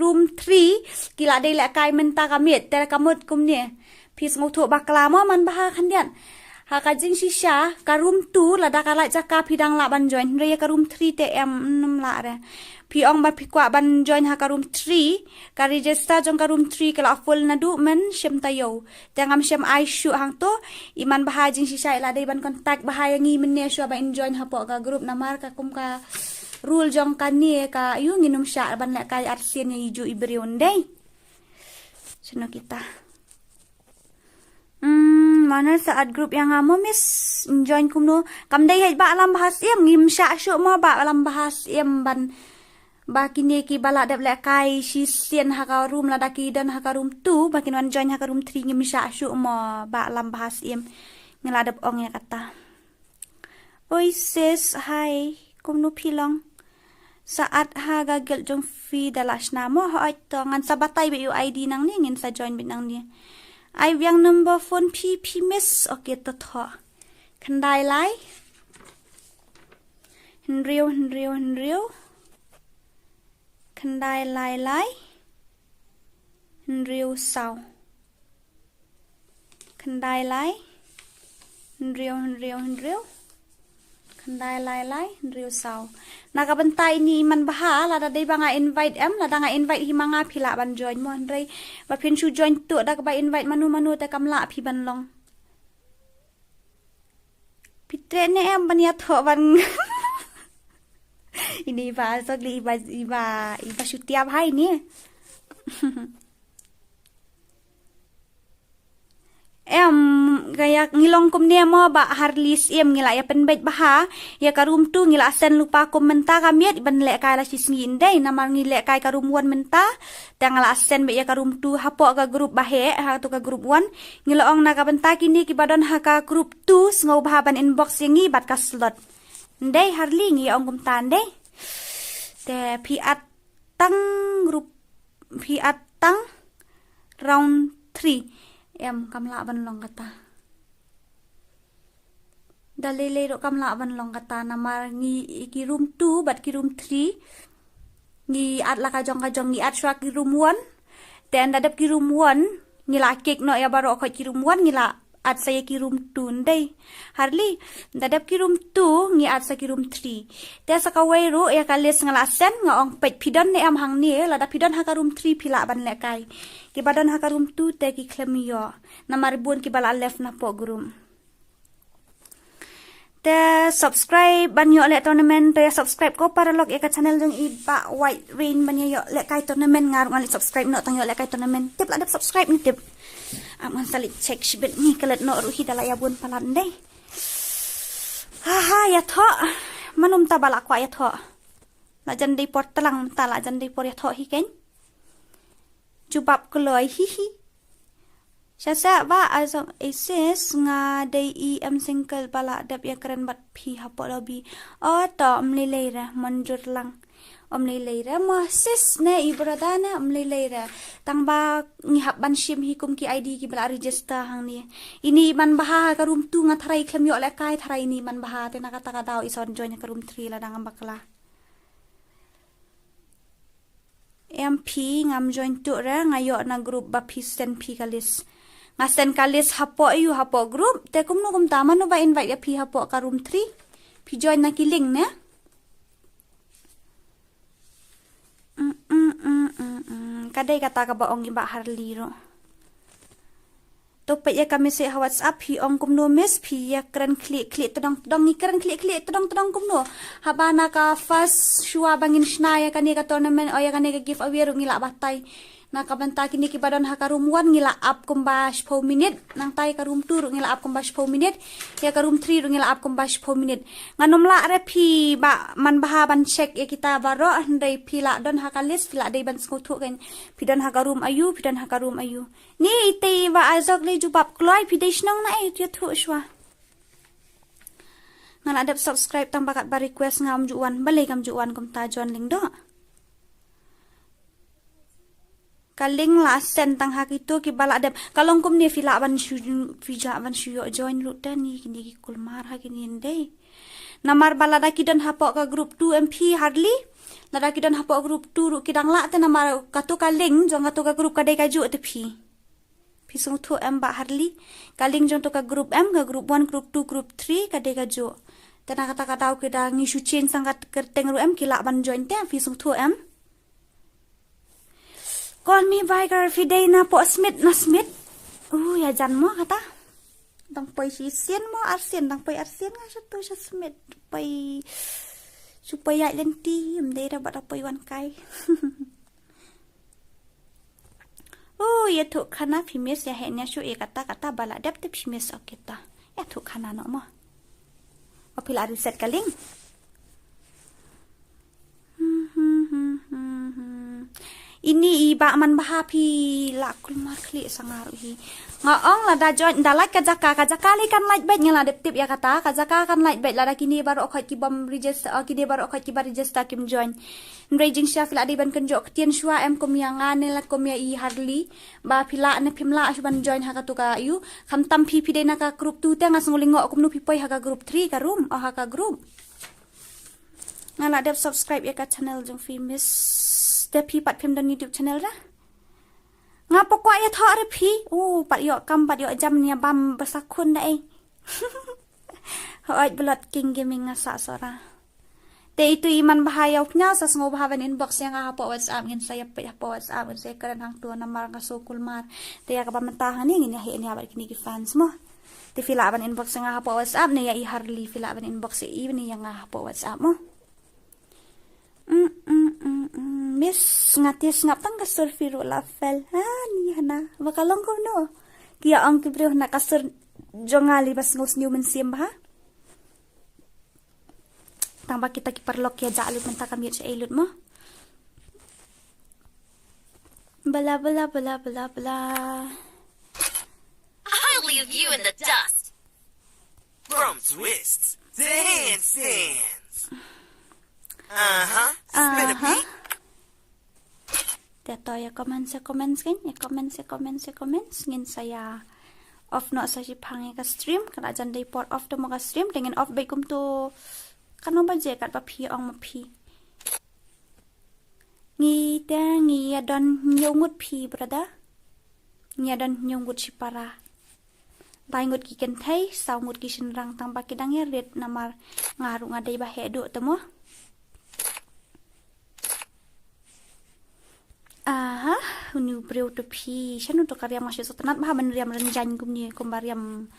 room 3 kila dai la kai menta kamit te kamut kumne pis ngotho bakla mo man bah khandian ha ka jing shisha ka room 2 la dakala jaka pidang la ban join re ka room 3 te num la re pi ong ba pikwa ban join ha ka room 3 ka register jong ka room 3 kala full na du men shem tayo tengam shem ai shu hang to iman bah jing shisha la dai ban contact bah yangi men ne shu ba join ha po ka group namar ka kum ka rule jong kani ka yu nginum sya ban la kai arsin yang iju ibrion dai sino kita mana saat grup yang amo miss join kumno kam dai hai ba alam bahas ngim sya syu mo ba alam bahas ban ba kini ki bala dap la kai si sien ha ka room la daki dan ha ka room 2 ba kin wan join ha ka room 3 ngim sya syu mo ba alam bahas ngeladap ong ya kata oi sis hai kumno pilong saat ha gagel jong fi dalas namo ha ito ngan sabatay ba yu ID nang ni ngin sa join bit nang ni ay yang number phone pp miss okay to tho Kendai lai. Henriu. Kendai lai. Henriu sau. Kendai lai. Henriu. Kendai lai. Henriu sau. Nakabentai ni man baha lada dei banga invite lada nga invite hi manga phila ban join mo andrei ba phin chu join tu da ba invite manu te kamla phi ban long. Pitre ne bania tho ban. Ini ba sogli iba syutiap hai ni. Gaya ngilong kum ne mo ba harlis ngila ya penbait baha ya karum tu ngila sen lupa kum menta kamiet ban lek kai la sisngi indai namar ngilek kai karum wan menta tangala sen be ya karum tu hapo ka grup bahe ha tu ka grup wan ngila ong na ka benta kini ki badon ha ka grup tu ngau baha ban inbox yangi bat ka slot ndai harli ngi ong kum tan dei te piat tang grup piat tang round 3 kamla ban long kata dalele ro kamla ban long kata namar ngi ki room 2 bat ki room 3 ngi at la ka jong ngi at shwa ki room 1 then dadap ki room 1 ngi la kek no ya baro ko ki room 1 ngi la at saya ki room 2 ndai harli dadap ki room 2 ngi at sa ki room 3 te sa ka wai ro ya ka les ngala sen nga ong pet pidon ne am hang ni la da pidon ha ka room 3 phila ban le kai ki badon ha ka room 2 te ki khlamiyo namar bun ki bala left na po group te subscribe banyo le tournament te subscribe ko para log eka channel jong iba white rain banyo yo le kai tournament ngar ngali subscribe no tang yo le kai tournament tip la subscribe ni tip aman salit check shibet ni kalet no ruhi dala ya bun palan dei ha ya tho manum ta bala kwa ya tho la jan dei por talang ta la jan dei por ya tho hi ken jubab kloi hi Shasa ba azam ases nga day single pala dap ya keren bat pi hapo lobby o to leira manjur lang leira mo sis ne ibrada na leira tang ba ngihap ban shim hikum ki ID ki bala register hang ni ini man baha ka room 2 nga tharai khlem yo le kai tharai ni man baha te nakata ka daw ison join ka room 3 la dang bakla MP ngam join tu ra ngayo na group ba pisen pi kalis ngasen kalis hapo group te kumno kum taman no ba invite ya pi hapo ka room 3 pi join na kiling ne kadai kata ka ba ong iba harli ro to pe ya kami se WhatsApp hi ong kum no mes pi ya kren klik todong ni kren klik todong kum no habana ka first shua bangin shna ya kani ka tournament o ya kani ka give away ro ngila batai nakabanta kini ki badon ha ka room 1 ngila up kumba 10 minute nang tai ka room 2 ro ngila up kumba 10 minute ya ka room 3 ro ngila up kumba 10 minute nganom la re pi ba man baha ban check ya kita baro ndai pila don ha ka list pila dai ban sko thu kan pidon ha ka room ayu ni ite ba azok le jubab kloi pidesnong na e tu thu shwa ngan adap subscribe tang bakat ba request ngam juan bale kam juan kum ta jon ling do kaling la sen tang hak itu ki bala adap kalong kum ni fila ban shu yo join lu dan ni kini ki kulmar ha kini ndai namar bala da kidan hapo ka group 2 MP hardly lada kidan hapo group 2 ru kidang la te namar katu kaling jong katu ka group kadai ka ju te pi sung thu em ba hardly kaling jong to ka group M ka group 1 group 2 group 3 kadai ka ju tana kata kata ke da ngi shu chen sangat kerteng ru em kila ban join te pi sung thu em Call me by Garfiday na po Smith. Ya jan mo kata. Dang pay si Sien mo Arsien. Dang pay Arsien nga siya to siya Smith. Supaya lenti. Hindi na ba na pay wan kay. Ya to kana pimis ya henya siya kata bala dap tip pimis o kita. Ya to kana no mo. O pila reset kaling. Ini iba man baha pi lakul markli sangaruhi. Ngaong la da join da like kajaka li kan like bet ngala dep tip ya kata kajaka kan like bet la da kini baru okhot ki bom register kini baru okhot ki bar register kim join. Raging chef la di ban kenjo ketien shua em kom yang ane la kom ya i hardly ba pila ne pimla ban join ha ka tu ka yu kham tam pi de na ka group tu te ngas ngulingo kom nu pi poi ha ka group 3 ka room ha ka group. Ngala dep subscribe ya ka channel jong famous dep pi pat pim dan YouTube channel dah. Ngapa kok ya thok re pi? Pat yo kam pat yo jam nia bam besakun dai. Hoi blood king gaming ngasa sora. Te itu iman bahaya punya sas ngo bahawan inbox yang apa WhatsApp ngin saya pe apa WhatsApp ngin saya keren hang tua namar ngasukul mar. Te ya ka pamentahan ni ngin ya ini abad kini ki fans mo. Te fila aban inbox yang apa WhatsApp ne ya i harli fila aban inbox e ni yang apa WhatsApp mo. Miss ngatis ngap tang kasur firu lafel. Ni hana. Bakalong ko no. Kia ang kibriyo na kasur jongali bas ngos new mensim bah. Tamba kita kiparlok ya jaluk menta kami sa elut mo. Bala bala bala bala bala. I'll leave you in the dust. From twists to handstands. Spin a beat. Teto ya comments kan? Ya comments ngin saya off no sa sipang ka stream kana jan day port off to mga stream dengan off bay kum to kano ba je kat pa pi ong ma pi ngi ta ngi adon nyungut pi brada ngi adon nyungut sipara baingut ki ken thai saungut ki sinrang tang ba kidang ya red namar ngaru ngadai ba hedo temo. Unu breu to pi chanu to karyam masih sotanat bah ban riam renjan kum ni kum bariam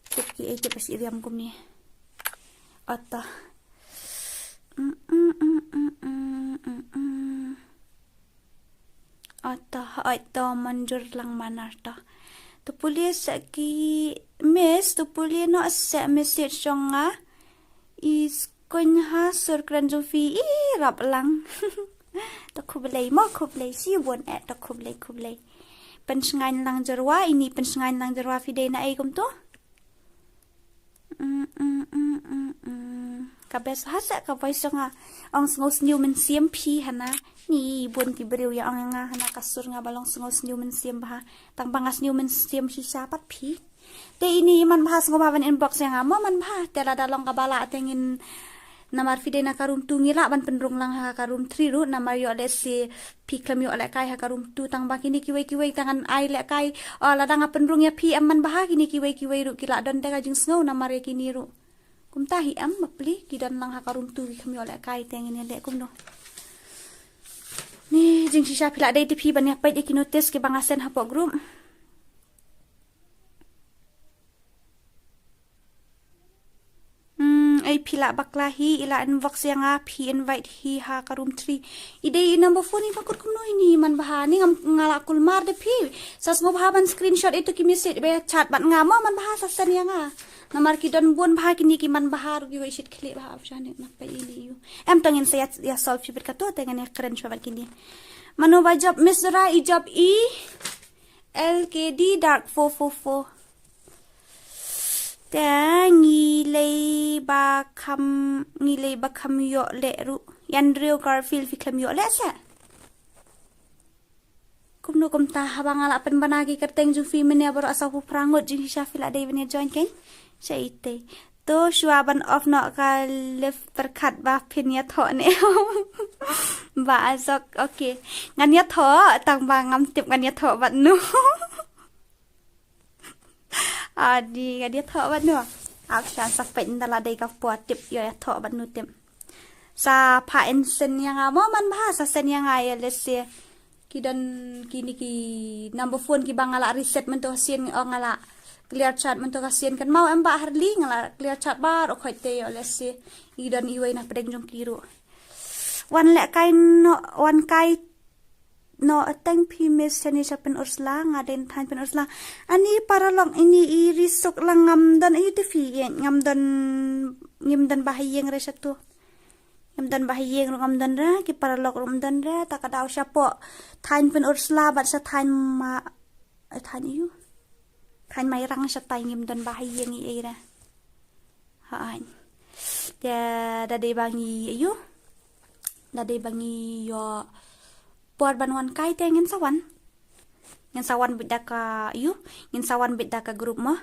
tip ki e pas riam kum ni ata ata manjur lang manarta to pulis ki miss to puli no se message songa is konha surkran jo fi rap lang to kublai mo kublai si won at to kublai pensengan lang jarwa ini pensengan lang jarwa fide na ay kum to kabes hasa ka voice nga ang ngos new men CMP hana ni bon ti brew ya ang nga hana kasur nga balong ngos new men CM ba tang bangas new men CM si sapat pi te ini man bahas ngobawan inbox yang mo man bah tela dalong kabala atengin namar fide na karum tu ngira ban penrung lang ha karum 3 ru namar yo le si piklam yo le kai ha karum tu tang bakini kiwai tangan ai le kai la dang penrung ya pi amman bah kini kiwai ru kila don te kajing snow namar ya kini ru kum tahi am mapli kidan lang ha karum tu kam yo le kai tengin le kum no ni jing sisa pila dai ti pi ban ya pai ki notice ke bangasen ha po group ay pila baklahi ila inbox yang pi invite hi ha ka room 3 ide number phone ni pakut kumno ini man bahani ngala kulmar de pi sas ngo bahaban screenshot itu ki message be chat bat ngamo man bahasa sen yang namar ki don bon bah kini ki man bahar ki wisit khle bah jane na pa ini yu em tangin saya ya solve fi berkato tengen ya keren shawal kini mano wajab misra ijab e LKD dark 444 ngilay ba kam yo le ru Andrew Garfield fi kam yo le sa kumno kum ta habang ala pen banagi kerteng ju fi men ya baro asa hu prangot jing shafil ada ben join kan sa ite to shuaban of no ka left perkat ba pin ya tho ne ba azok okay ngan ya tho tang ba ngam tip ngan ya tho bat nu adi dia thọ bắt nữa action sắc bệnh là đây gặp bùa tip yo thọ bắt nu tim sa pa en sen yang mo man ba sa sen yang ay let's say kidan kini ki number phone ki bangala reset man to sien ngala clear chat man to kasien kan mau em ba harli ngala clear chat bar o khoite yo let's say kidan iway na pedeng jong kiru wan le kai no wan kai no ateng pi mes seni sapen ursla ngaden than pen ursla ani para long ini irisok lang ngam dan itu fi ngam dan bahayeng resatu dan bahayeng ngam dan ra ki paralok rum dan ra tak ada siapa thain pen ursla bat sa thain ma thain yu thain mai rang sa tai ngim dan bahayeng i ra hain dia dade bangi yu dade bangi yo puat banwan kai te ngin sawan bidaka yu ngin sawan bidaka grup mo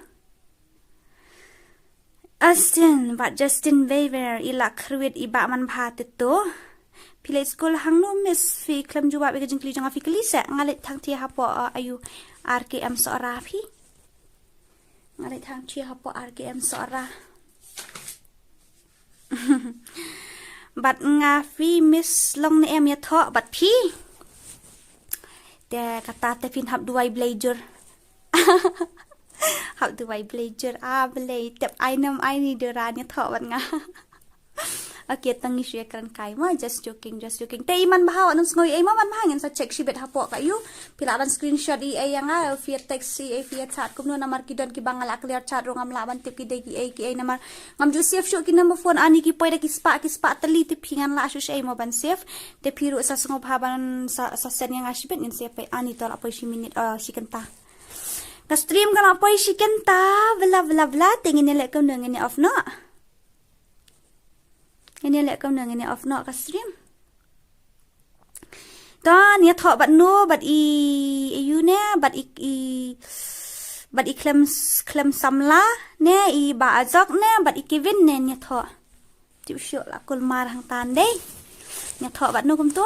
Justin Bieber ilak kruit iba man bhat to pilai school hang no miss fi klam juba be jing kli jang fi klisa ngalit thang ti hapo ayu RKM sora phi ngalit thang ti hapo RKM sora bat nga fi miss long ne em ya tho bat phi te kata te pin hab duai blazer học từ bài blazer belay tập ai nam ai ni dera nya tho ban nga okay tangi share kan kai ma just joking te iman bahaw anun ngoi ai ma man hangin sa check shibet hapo kayu pilaban screenshot i ai nga via text i via chat kum no namar kidon ki bangal clear chat ro ngam laban tip ki dei ki ai namar ngam ju save shu ki number phone ani ki poida ki spa tali ti pingan la shu ai mo ban save te piru sa sngo bhaban sa sen yang ashibet nin save ani tol apoy shi minute shikanta ka stream kan apa isi kenta bla tingin nilai kau nang ini off no ini lek kau nang ini off no ka stream dan ya thok bat no bat i you ne bat i klem samla ne i ba azok ne bat i kevin ne ya thok tiu syo la kul mar hang tan dei ya thok bat no kum tu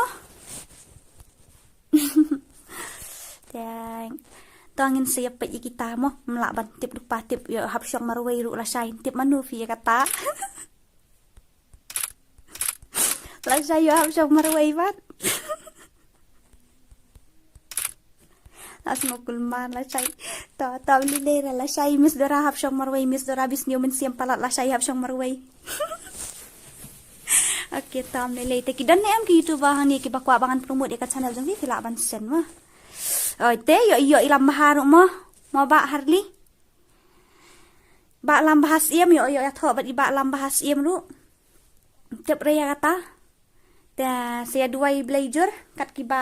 dang tangin siap pe kita mo melaban tip lupa tip yo hab syong marway ru la shine tip manu fi kata la shine yo hab syong marway bat las mo kulman la shine ta lile la shine mis dora hab syong marway mis dora bis new men siam palat la shine hab syong marway okay tam lele te kidan ne am ki youtube hang ni ki bakwa bangan promote dekat channel jong fi la ban sen ma te yo ilam baharu mo ba harli ba lam bahas iem yo ya tho bat iba lam bahas iem ru tep reya kata ta saya duai blazer kat kiba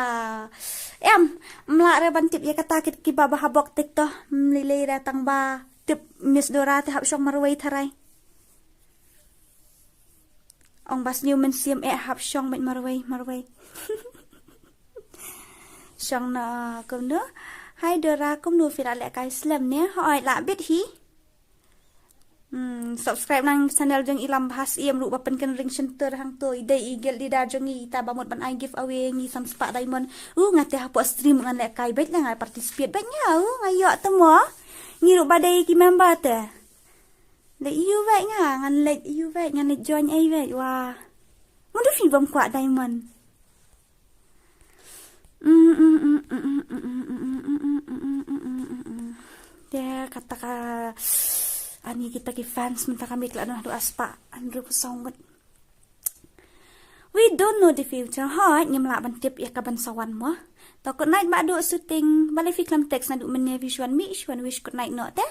em mla re ban tip ya kata kit kiba bahabok tiktok mlile datang ba tip miss dora te hab syong marway tharai ong bas new men sim hab syong met marway Syong na kum no hai dora kum nu fira le kai slam ne hoi la bit hi subscribe nang channel jong ilam bahas iem ru bapen kan ring center hang to ide igel di da jong i ta bamot ban I give away ngi sam spa diamond ngate hapo stream ngan le kai bet la ngai participate bet nya ngayo temo ngi ru badai ki member te le you vet nga ngan le you vet ngan le join ai vet wa mun du fi bam kwa diamond dia kata ani kita ki fans minta kami kelak do aspa 100% we don't know the future ha nyemla ban tip ya ka ban sawan mo to good night ba do shooting balai fi klam text na do men visual mi shwan wish good night no te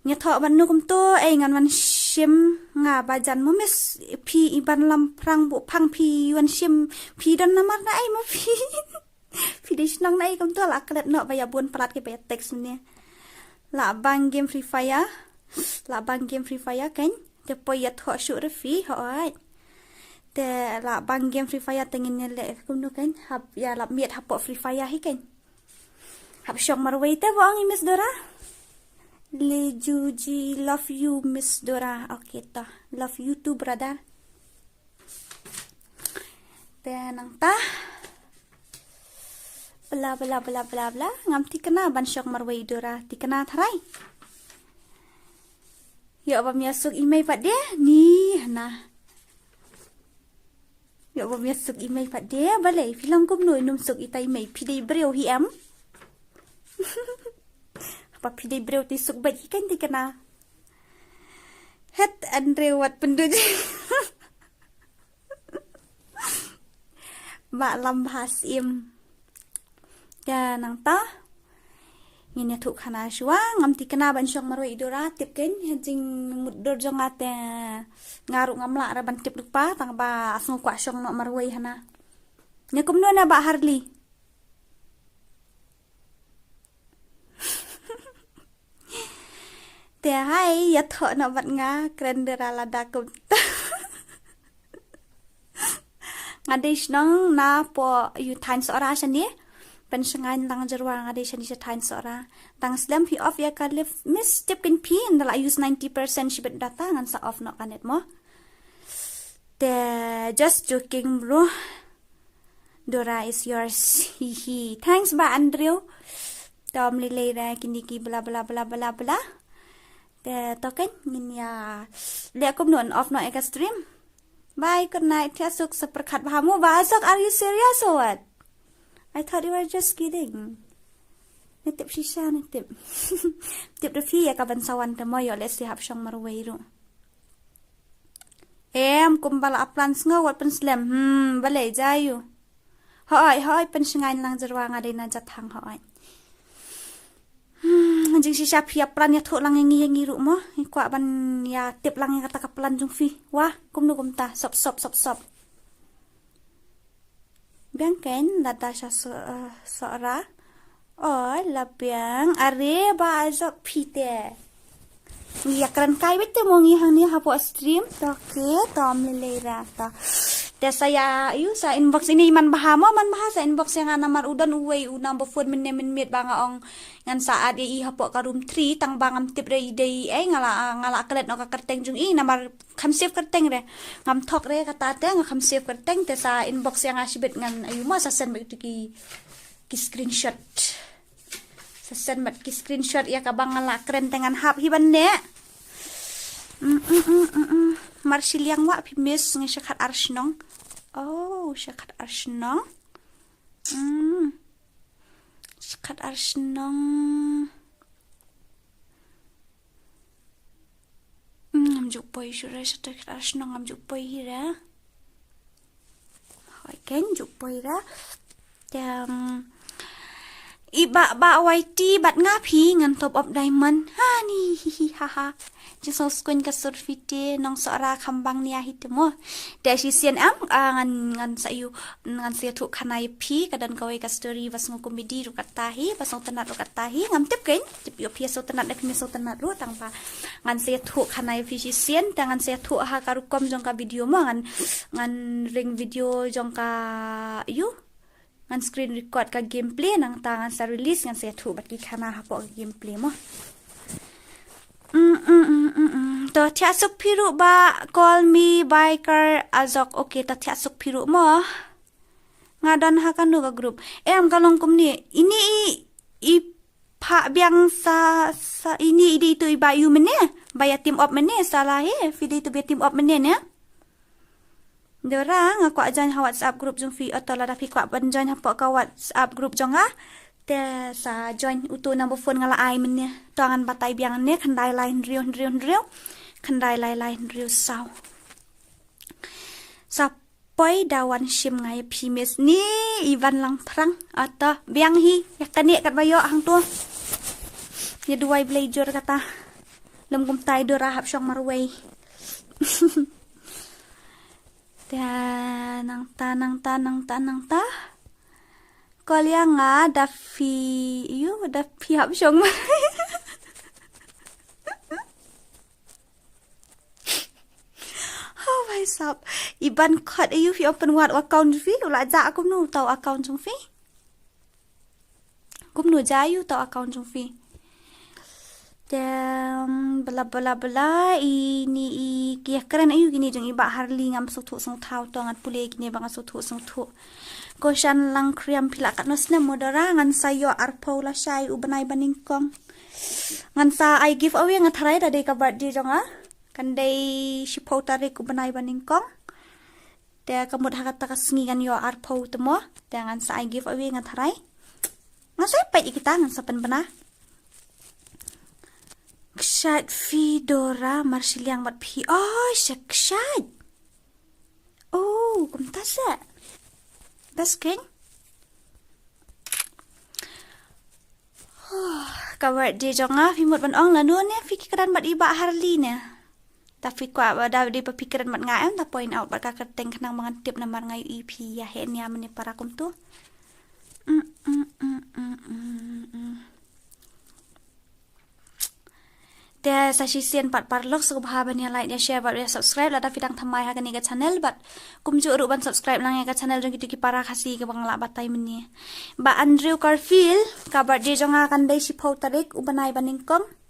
nya tho ban nu kum to ai ngan wan shim nga ba jan mo mes phi iban lam prang bu phang phi wan shim phi don namar na ai mo phi phi de snang nai kum to la klet no ba ya bun prat ke ba text ne la bang game free fire kan te po ya tho shu re fi hoi te la bang game free fire tengin ne le kum no kan hab ya la miet hapo free fire hi kan hab syong marway te wang miss dora le juji love you miss dora okay ta love you too brother te nang ta bla ngam ti kena ban syok marway dora ti kena tharai yo ba miasuk email pat dia ni na yo ba miasuk email pat dia balai film kum noi num suk itai mai pidai breu hi am apa pidai breu ti suk bat hi kan ti kena het andre wat penduj ba lam bahas im ya nang ta Ini thuk khana shwa ngam ti kana ban syong marwai idora tip ken jing muddor jong ate ngaru ngamla ra ban tip lupa tang ba asngu kwa syong no marwai hana. Nya kumno na ba Harley. Te hai ya tho no bat nga krendera lada kum. Ngadish nong na po yu tan sora shani. Pensengan tang jerwang ada shani tan sora. Tang slam fi off ya ka live miss tip kin pi and la use 90% shibet data ngan sa off no kanet mo. Te just joking bro. Dora is yours. Hihi. Thanks ba Andrew. Tom lilay ra kiniki bla bla bla bla bla. Te token min ya. Le akum no off no eka stream. Bye, good night. Tiasuk seperkat bahamu. Basok, are you serious or what? I thought you were just kidding. Nitip shisha, nitip. Tip refi ya kaban sawan temo yo les di hap syong marway ro. Kumbala aplans nga wat pen slam. Balay jayu. Hoy, pen shingain lang jerwa nga din na jathang hoy. Jing shisha pia plan ya thuk lang yangi ru mo. Kwa ban ya tip lang yang kata kaplan jung fi. Wah, kumnu kumta. Sop. Biang ken data sya sora. Oh, labiang are ba azok pite. Ya keren kai bete mo ngi hang ni hapo stream. Toke tom lelera ta. Te saya sa inbox ini man bahasa inbox yang ana mar udan uwei number phone men banga ong ngan saat i hapo ka room 3 tang bangam tip re idei ngala kelet no ka kerteng jung i namar kham save kerteng re ngam thok re kata te ngam save kerteng te sa inbox yang asibet ngan ayu ma sa send begitu ki screenshot sa send mat ki screenshot ya ka bangala keren tengan hap hiban ne Marsil yang wak pimis ngi syakat arsnong. Oh, syakat arsnong. Syakat arsnong. Amjuk boy syura syakat arsnong amjuk boy hira. Hoy ken juk boy ra. Yang iba ba YT bat ngapi ngan top of diamond. Ha ni haha. Jisong skun ka surfite nong sora kambang niya hitimo. Da si sian ngan sayu ngan siya thuk kanay pi kadan kawai ka story was ngo komedi ru katahi was ngo tanat ru katahi ngam tip ken tip yo pia so tanat da pimi so tanat ru tang pa ngan siya thuk kanay pi si sian ngan siya thuk ha karu kom jong ka video mo ngan ring video jong ka ngan screen record ka gameplay nang tangan sa release ngan siya thuk bat ki kana hapo ka gameplay mo. To tiasuk piru ba call me biker azok okay ta tiasuk piru mo ngadan hakan ka group am kalong kumni ini i pa biang sa ini ide itu iba yu mene baya team up mene salah video itu team up mene ne Dora ngaku ajan WhatsApp group jong fi atau la dapi kwa ban join hapo ka WhatsApp group jong te sa join utu number phone ngala ai mene tangan batai biang ne khandai line riu khandai line riu sao sa poi dawan shim ngai pimis ni ivan lang thrang ata biang hi yakane kat bayo hang tu ya duai blazer kata lem kum tai do rahap syong marway nang ta Kolya nga dafi hap syong oh my sap iban khat ayu fi open what account fi ula ja akum nu tau account jong fi kum nu ja yu tau account jong fi dan bla ini kia keren ayu gini jong iba Harley ngam sothu song thau to ngat pule gini bang sothu Koshan lang kriam pila kat nosna modara ngan sayo arpo la syai ubanai baningkong ngan sa I give away ngat harai da ka birthday jonga kan dai shipo tarik ubanai baningkong te kamut hakata kasngi kan yo arpo temo te ngan sa I give away ngat harai ngan sa pai kita ngan sa penbena kshat Fidora Marshiliang mat pi oh syakshat oh kumtasa Das ken? Kawat dia jonga fimut ban ong lanu ne fikiran bat iba harli ne. Tapi kwa ada di pikiran mat ngaem ta point out bat ka keteng kenang mangan tip namar ngayu EP ya hen ya meni parakum tu. Dia sasisian pat parlok so bahaban ya like ya share bat ya subscribe la da fidang thamai ha kani ka channel bat kumju ru ban subscribe lang ya ka channel jong gitu ki para khasi ka bangla batai meni. Ba Andrew Garfield kabar dia jonga kan dai si phau tarik ubanai baningkong.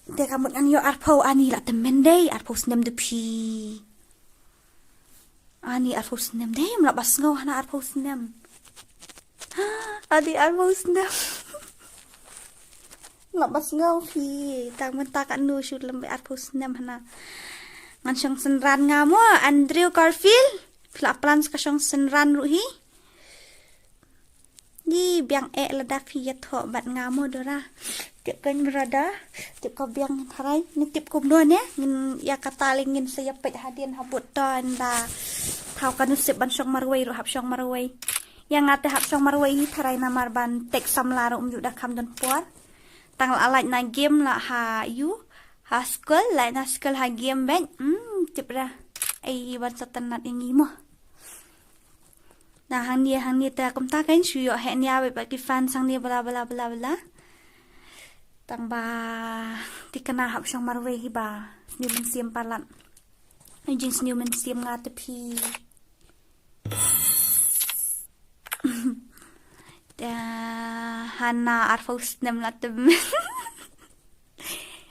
Dia kamut an yo arpau ani la temen dei arpau snem de pi. Ani arpau snem dei mla bas ngau hana arpau snem. Adi arpau snem. Mla bas ngau pi tang mentak anu shoot lembe arpau snem hana. Ngan syong senran ngamo Andrew Garfield. Pla plans ka syong senran ruhi. Ni biang la da pi ya tho bat ngamo dora. Tip kan berada tip ko biang harai ni tip kum do ne ngin ya katalingin saya pet hadian habut ton da thau kan sip ban syong marwai ro hap syong marwai yang ate hap syong marwai hi tharai namar ban tek samla ro yu da kam don puar tang la like na game la ha yu ha school la na school ha game ben tip ra ai ban satanat ingi mo na hang ni ta kum ta kan shu yo he nya ba ki fan sang ni bla bla bla bla tang ba tikana hap syong marway hi ba sniu men siam palan jing sniu men siam nga te pi da hana arfos nem la te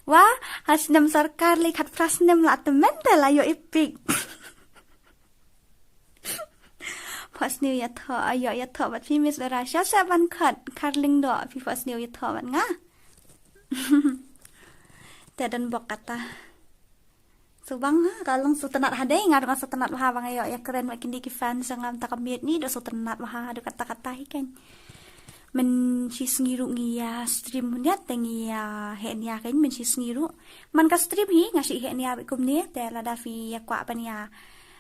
wa hasnem sarkar le khat prasnem la te men da la yo epic pas new ya tho ayo ya tho bat fi mis ra sha sa ban khat karling do fi pas new ya tho ban nga dan bok kata subang kalong sutanat hade ngar ma sutanat ha bang ayo ya keren makin di fan sangam takamit ni do sutanat ha do kata-kata hi kan men si ngiru ngia stream nya tengia hen ya kan men si ngiru man ka stream hi ngasi hen ya kum ni te la da fi ya kwa ban ya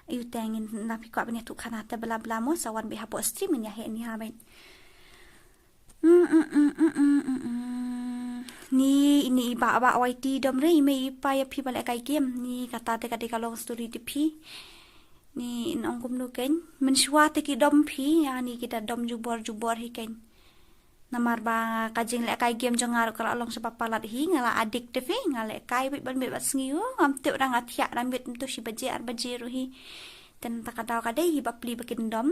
yu tengin na fi kwa ban ya tu kana te bla bla mo sawan bi ha po stream ya hen ya ben ni ini ba YT dom re me pa ya pi balik kai game ni kata te kadi kalong story di pi ni nong kum nu ken men shwa te ki dom pi ya ni kita dom jubor hi ken namar ba kajing le kai game jong ngar kala long sebab palat hi ngala addictive hi ngale kai ban bet sngiu am te orang atia ram bet tu si baje ar baje ru hi ten takadaw kadai hi bapli bakin dom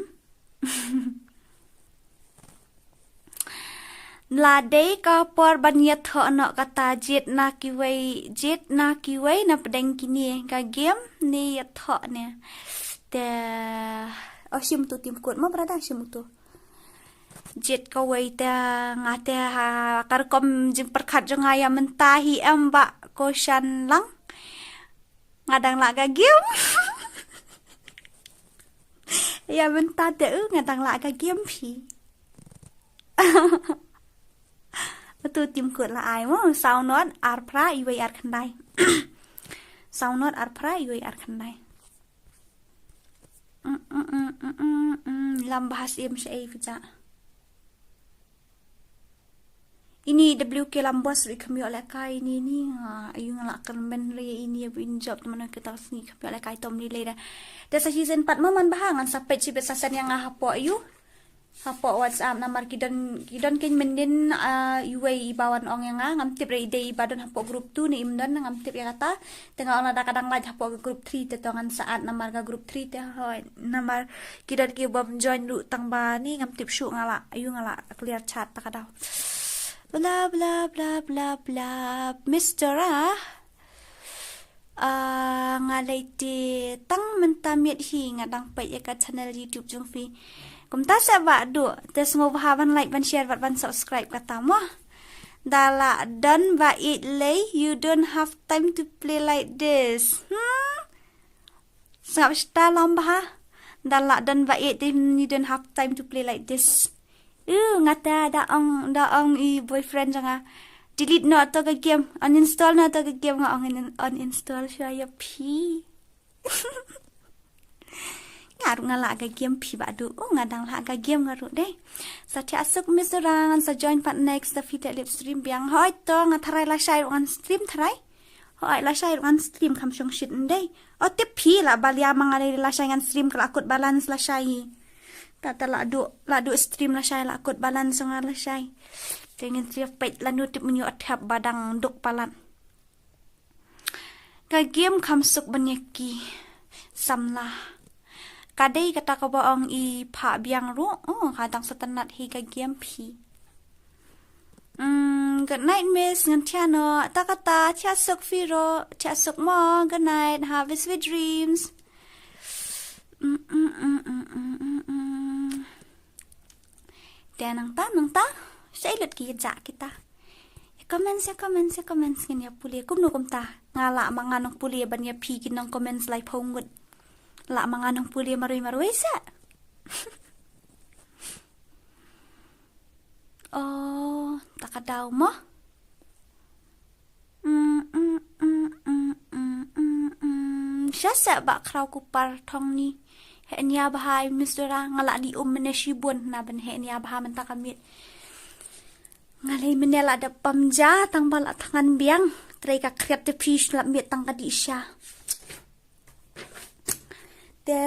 Ladai ka por banyat ho no kata jet na kiwai na pedang kini ka game ni yat ho ne te osim tu tim kut ma berada sim tu jet ka wai te ngate ha karkom jing perkhat jong aya mentahi amba ko shan lang ngadang la ka game ya mentah te ngadang la ka game pi betul tim kut la ai mo sound not ar pra iwai ar khandai sound not ar pra iwai ar khandai lam bahas im sei fija ini WK lambos ri kami oleh kai ni ayu ngalak kan ben re ini win job teman kita sini kami oleh kai tom ni le da sa season 4 man bahangan sampai cibe sasan yang ngahapo ayu hapo WhatsApp namar kidon kin mendin UAE ibawan ong yang ngam tip re ide ibadon hapo group 2 ni imdon ngam tip ya kata tengah ona da kadang laj hapo group 3 te tongan saat namar ga group 3 te namar kidon ki bom join lu tang ba ni ngam tip shu ngala ayu ngala clear chat ta kada bla bla bla bla bla Mr. Ngalai ti tang mentamiat hi ngadang pai ya ka channel YouTube jong fi kum ta sa ba do tes mo bahaban like ban share ban subscribe kata mo dala don ba it lay you don't have time to play like this sab sta lomba ha dala don ba it you don't have time to play like this ngata da ong I boyfriend janga delete no to ka game uninstall no to ka game nga ong uninstall siya ya pi ngaru ngala aga game pi badu ngadang la aga game ngaru deh sa tia asuk miserang sa join part next the fit live stream biang hoi to ngatharai la shai on stream tharai hoi la shai on stream kam shong shit deh o tip pi la balia mangale la shai on stream kala akut balance la shai kata la du stream la shai la akut balance ngal la shai tengen tiap pet la nutip menyu athap badang duk palan ka game kam suk banyaki samla kadai kata ka baong i pha biang ru kadang setenat hi ka game pi good night miss ngan tiano takata tia suk firo tia suk mo good night have sweet dreams dan nang ta sai lut ki ja kita comments ngin ya puli kum no kum ta ngala manganong puli ban ya pi kin nang comments lai phongut la manganong puli marui sa oh takadaw mo siya sa ba kraw ku par thong ni he niya bahay misra ngala di menashibun na ban he niya baha man takamit ngalay menela da pamja tang bala tangan biang tray ka kreatif fish la miet tang kadi siya de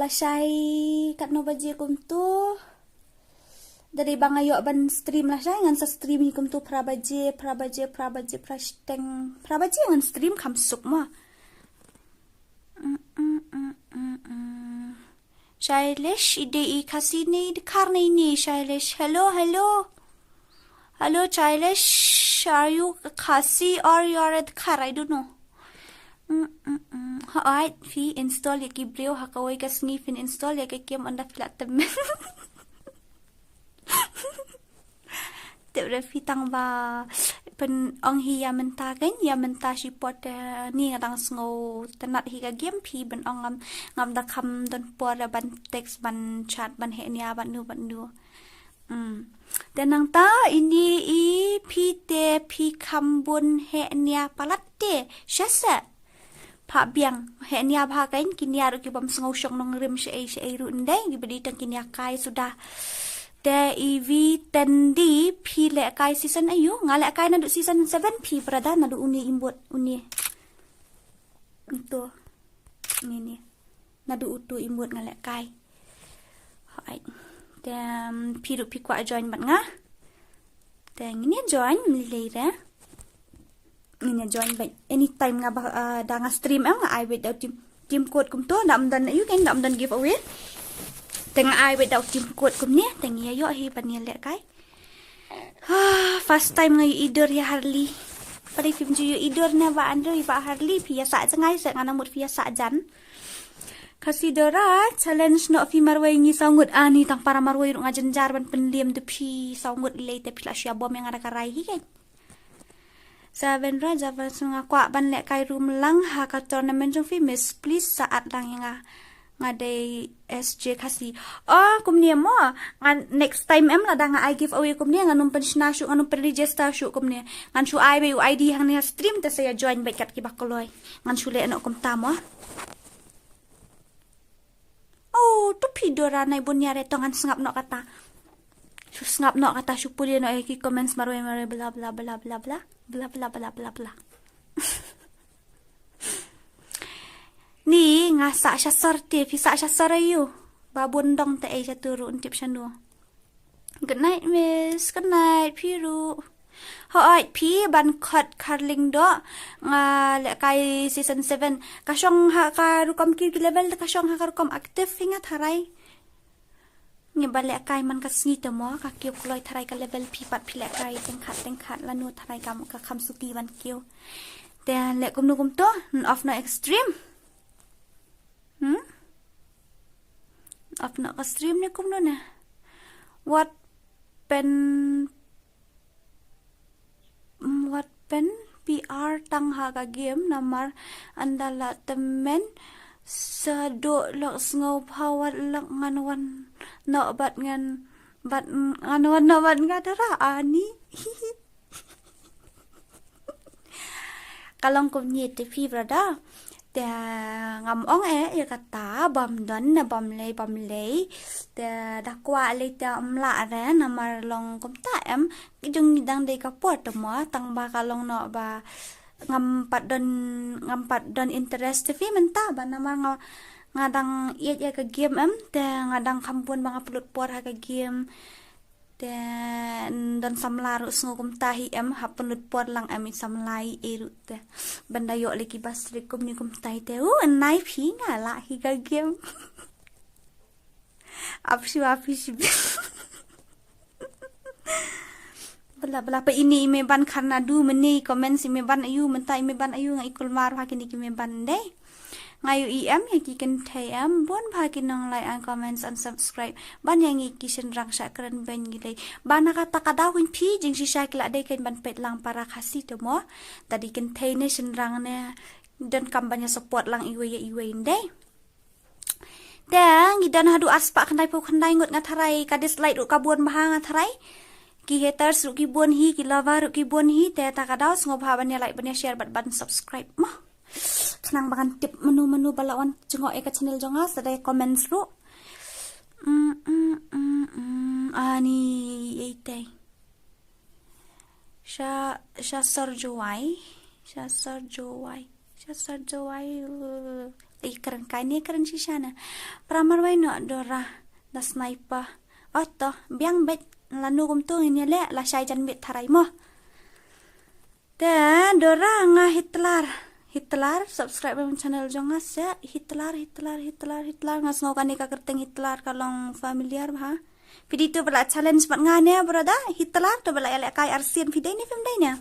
la shay kat no baje kum tu dari bangayo ban stream la shay ngan sa stream kum tu prabaje prashteng prabaje ngan stream kam suk ma Shailesh ide kasini karne ni Shailesh hello Shailesh are you kasi or you are at car I don't know alright fi install ya kibreo hakawai ka snifin install ya kiam anda flat temen Tebra fi tang ba pen ong hi ya menta kan ya menta si pot ni ngadang sngo tenat hi ka game pi ben ong ngam da kham don por ban text ban chat ban he nia ban nu dan nang ta ini i pi te pi kambun he nia palatte shasa pa biang he nia ba kan kinia ru ki bam sngo shong nong rim she ru ndai gi bedi tang kinia kai sudah de ev tendi pi le kai season ayu ngale kai na du season 7 pi prada na du uni imbot uni itu ni na du utu imbot ngale kai hai dem pi du pi kwa join bat nga de ini join milera ini join bat anytime nga da nga stream nga I wait out team code kum to dam dan ayu kan dam dan giveaway tengah ai without tim code kum ni tengah yo hi pan le kai first time ngai idor ya Harley pada film ju idor na ba andro ba Harley pia sa jangai sa ngana mut pia sa jan kasidora challenge no fi marwai ni sangut ani tang para marwai ru ngajenjar ban pendiam de pi sangut le te pila sia bom yang ada karai hi kan Seven raja ban sunga kwa ban le kai rum lang ha ka tournament fi miss please saat lang yang ngade SJ kasi kumnia mo ngan next time em la danga I give away kumnia nganum penshna shu nganum register shu kumnia ngan shu I be ID hang ni stream ta saya join baik kat ki bakoloy ngan shu le no kum tamo tu pidora nai bunya re tongan sngap no kata shu puli no ki comments marwe bla bla bla bla bla bla bla bla bla bla ni ngasa sya sorti pisa sya sorayu babun dong te sya turu untip syanu good night miss good night piru hoi pi ban khot karling do nga le kai season 7 kasyong ha ka rukom ki level kasyong ha ka rukom active hinga tharai nge bale kai man ka sngi mo ka kyo kloi tharai ka level pi pat pi le kai tengkhat lanu tharai kam ka kham suki ban kyo dan le kum nu kum to off no extreme Apna ka stream ni kum na what pen PR tang ha ka game namar andala temen sado lak sngo phawat lak nganwan no bat ngan bat nganwan no bat ngadara ani kalong kum ni te fi brada แต่งำอ้องya kata bam don na bam layแต่ดักว่าเลยแต่ละre na mar long kom ta em jung dang de ka pot mo tang ba ka long no ba ngampat don interest fi menta ba na ngadang ya ka game emแต่ngadang kampun mga pulut por ha ka game dan samlaru sngogum tahi em hapenut por lang em samlai eru te banda yo leki basrikum ni kum tai te nai phi ngala hi ga game apsi bala pa ini me ban karna du meni comment si me ban ayu mentai me ban ayu ngai kul mar ha kini ki me ban de ngayu em ya ki kan thai em bon pha ki nong like and comments and subscribe ban yang ki kishen rang sha kran ben gi le ban ka ta ka da hun phi jing si sha kla de kan ban pet lang para khasi to mo tadi kan thai ne shen rang ne dan kampanye support lang iwe inde dan gidan hadu aspa khandai pu khandai ngot ngatharai ka dislike ru ka buon bha ngatharai ki haters ru ki buon hi ki lover ru ki buon hi te ta ka daw sngob ha ban ya like ban ya share ban subscribe mo senang banget tip menu balawan jengok eka channel jonga sadai comments ru ani ite sha sarjowai keren kaini keren sisana pramar wai no dora da sniper otto biang bet lanu kum tu ini le la shai jan bet tharai mo dan dora nga Hitler subscribe ang channel jonga se Hitler ngas ngokan ni ka kerteng Hitler kalong familiar ha video tu bala challenge mat ngane brother Hitler to bala ele kai arsian video ni film dai na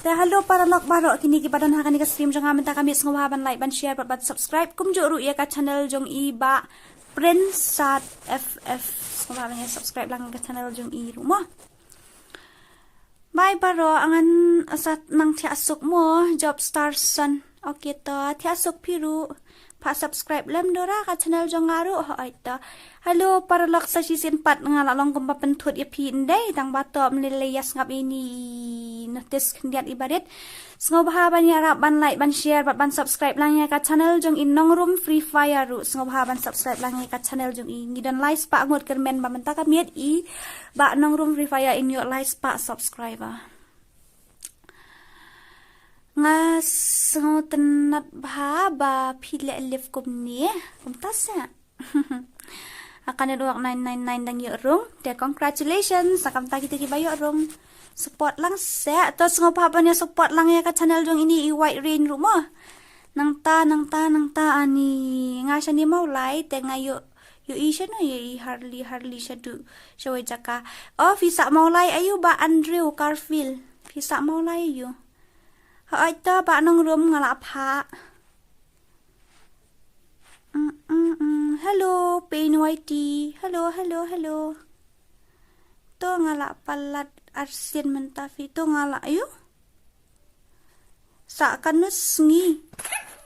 ta halo para lok baro kini ki badan ha kani ka stream jonga menta kami sngoba ban like ban share ban subscribe kum jo ru ya ka channel jong i ba prince sat ff sngoba ban subscribe lang ka channel jong i ru mo Bye baro angan asat nang tiasuk mo job star son. Okay to tiasuk piru pa subscribe lem dora ka channel jongaru ho aita. Halo para lok sa season 4 nga lalong kum papentut ya pin day tang bato mlileyas ngap ini notice kendiat ibarit. Sngoba ban ya rap ban like ban share ban subscribe lang ya ka channel jong inong room free fire ru sngoba ban subscribe lang ya ka channel jong i ngidan like pa ngot kermen ba menta ka miet i ba nong room free fire in your like pa subscriber ngas ngotenat ba pile live kum ni kum tasa akan ada 999 dang yo rung de congratulations sakam ta kita ki bayo rung support lang se terus ngopa ya support lang ya ka channel jong ini i white rain rumo nang ta ani ngasya ni mau lai te ngayo yo isya no yo i hardly shadu shawai jaka oh visa mau lai ayu ba Andrew Carfield visa mau lai ayu ha ita ba nang room ngala pha hello pain whitey hello to ngala palat arsin mentafi to ngala ayu sakanus ngi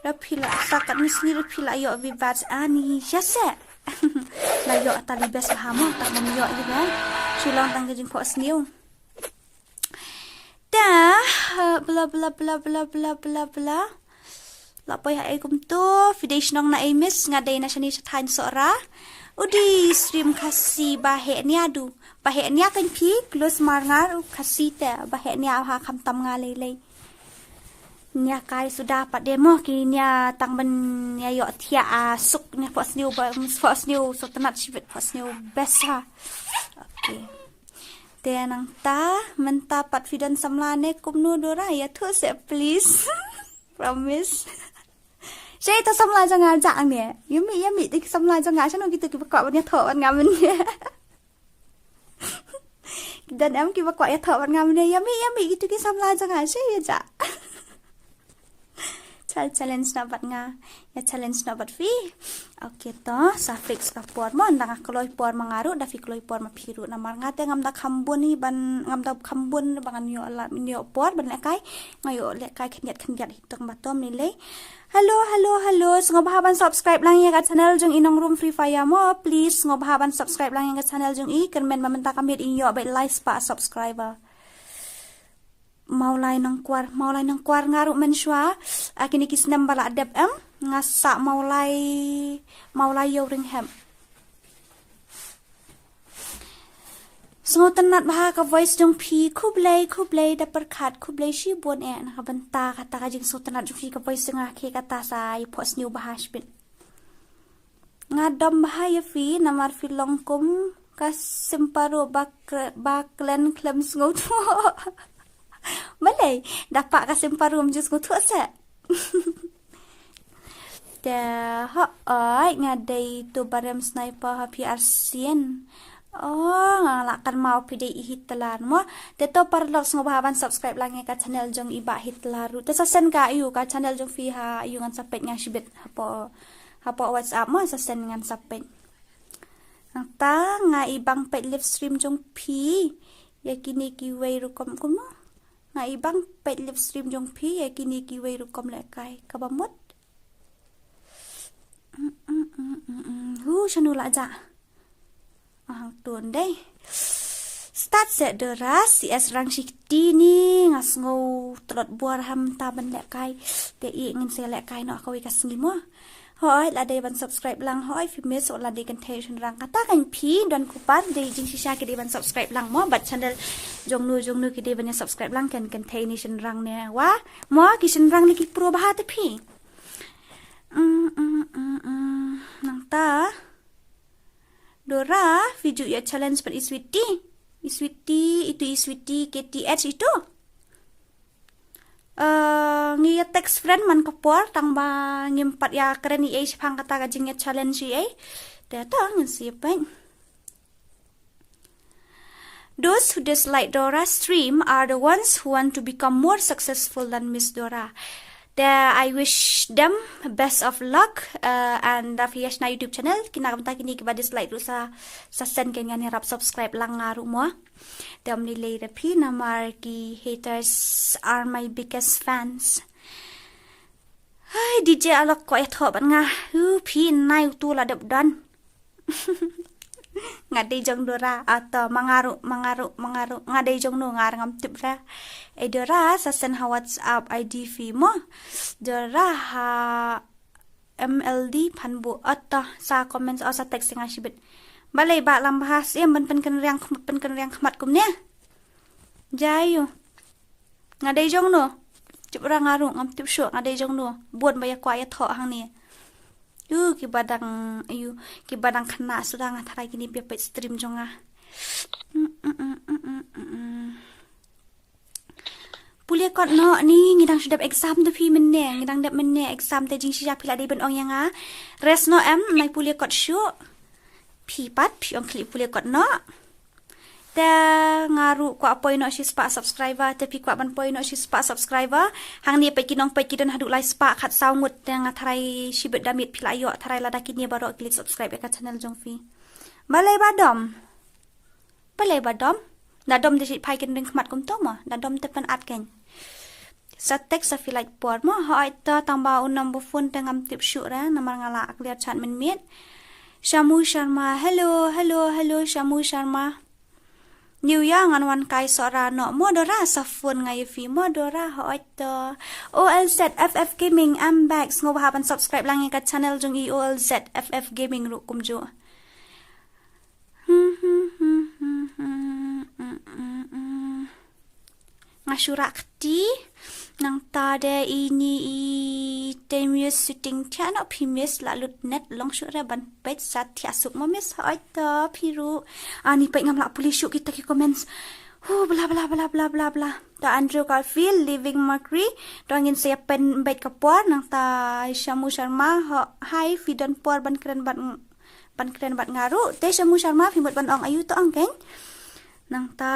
rapila yo bibat ani jase la yo tali bes hamo tak man yo gitu sulang tang jing po sniu da bla lapoy ha kum to fidation nong na emis ngaday na siya ni sa tan sora udi stream kasi bahe niya du bahe niya kan pi close marngar kasi te bahe niya ha kamtam nga lelay niya kai sudah pat demo ki niya tang ban niya yo tia suk niya pos new so tanat sibet pos new best ha okay te nang ta menta pat fidan samlane kumnu dora ya thu se please promise saya ta samla janga jang ne yumi ti samla janga chano gitu ki bakwa ban ya tho ban ngam ne dan em ki bakwa ya tho ban ngam ne yumi gitu ki samla janga saya ja challenge na bat nga ya challenge na bat fi okay to sa fix ka por mo ndang kloy por mangaru da fi kloy por ma phiru na mar ngate ngam da khambun ni ban ngam da khambun bangan yo la minyo por ban le kai ngayo le kai khnjat hitung batom ni le hello ngobahaban subscribe lang ya ka channel jong inong room free fire mo please ngobahaban subscribe lang ya ka channel jong i kermen mamenta kamit inyo ba like pa subscriber maulai nang kuar ngaruk mensua akini kisnam bala adab ngasa maulai yoringham tenat baha ka voice jong phi khublei da perkhat khublei shi bon na ka banta kata ka jing tenat jong phi ka voice ngah ke kata sai post new baha shbit ngadom baha ya fi namar fi longkum ka simparo baklen klem sngot balai dapat ka simparo mjus ngot sa da ha ai ngadai tu baram sniper ha PRCN ngalakan mau PDI hitlan mo teto parlox ngobahaban subscribe lang ka channel jong iba hitlaru te sasen ka ayu ka channel jong fi ha ayu ngan sapet nga shibet hapo WhatsApp mo sasen ngan sapet ta nga ibang pet live stream jong pi yakini ki way rukom kumo nga ibang pet live stream jong pi yakini ki way rukom lekai kabamot shanula ja hang tuan deh start set deras CS rang shikti ni ngas ngau trot buar ham taban lek kai te ingin se lek kai no akawi kasngi mo hoi la dei ban subscribe lang hoi fi mes la dei contation rang kata kan pi don kupan dei jing shisha ke dei ban subscribe lang mo bat channel jong nu ke dei ban subscribe lang kan contation rang ne wa mo kishin rang liki pro baha te pi nang ta Dora, video ya challenge per Iswiti KTH itu. Ngiya text friend man kapor tang ba ngimpat ya keren i pang kata kajing ya challenge i data ngin siapa. Those who dislike Dora's stream are the ones who want to become more successful than Miss Dora. I wish them best of luck and Rafiyash na YouTube channel kinakamta kini kiba dislike sa sen kanya ni rap subscribe lang ngaru mo dam nilay rapi na marki haters are my biggest fans ay DJ alok ko etho ban nga pi nai tu la dab dan ngadai jong Dora atau mangaru ngadai jong no ngarangam tibra Dora sasen ha WhatsApp ID fi mo Dora ha MLD panbu atau sa comment atau sa text nga shibit balai ba lam bahas ban pen riang khmat kum ne jayu ngadai jong no tibra ngaru ngam tib sho ngadai jong no buat baya kwa ya tho hang ni kibadang kena sudah ngatarai gini biar stream jonga pulia kot no ni ngidang sudah exam tu pi menne ngidang dap menne exam te jing siap pila dei ben ong yang res no nai pulia kot shu pi pat pi ong klip pulia kot no te ngaru kwa poi no si spa subscriber te pi kwa ban poi no si spa subscriber hang ni pe kinong pe kidon hadu lai spa khat saungut te ngatarai shibet damit pila yo tarai lada kini baro klik subscribe ka channel jong fi balai badom dadom de pai kin ring khmat kum to mo dadom te pan at ken sa tek sa fi like por mo hoi ta tamba unam bu phone te ngam tip shu ra namar ngala akliat chat min mit Shamu Sharma hello Shamu Sharma New Yang an kai sora no modora sa phone ngai fi modora hoito OLZ FF Gaming I'm back ngo haban subscribe lang ka channel jong OLZ FF Gaming ru kumjo ngasurakti nang tade ini temies sitting chan op himis lalut net long syura ban pet sat tiasuk momis hoito piru ani pe ngam la pulisuk kita ki comments bla bla ta Andrew Garfield living Mercury dongin saya pen bet kapor nang ta Shamu Sharma hai fidon por ban keren bat ngaru te Shamu Sharma phimot ban ong ayu to ong ken nang ta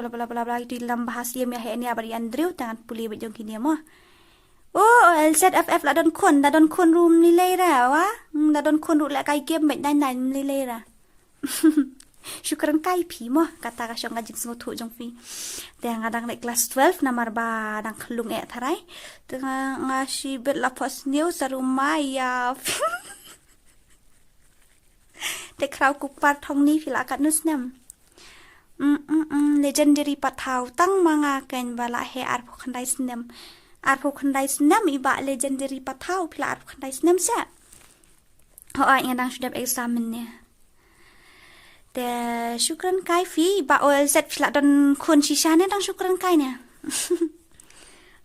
bla itu dalam bahasa yang ya ini abari Andrew tangan puli bejong kini mo LZFF la don kun room ni leira wa la don kun ru la kai game bet dan ni leira syukuran kai pi mo kata ka syong ngajing sengutu jong fi te ngadang like class 12 namar ba dang kelung tarai tengah ngasi bet la post new sarumah ya te krau kupar thong ni fila kat nus nem legendary patau tang manga kan bala he arpo khandai snem iba legendary patau pila arpo khandai snem sa ho ai ngadang sudah examen te syukran kai fi ba ol set pila don kun shisha ne dang syukran kai ne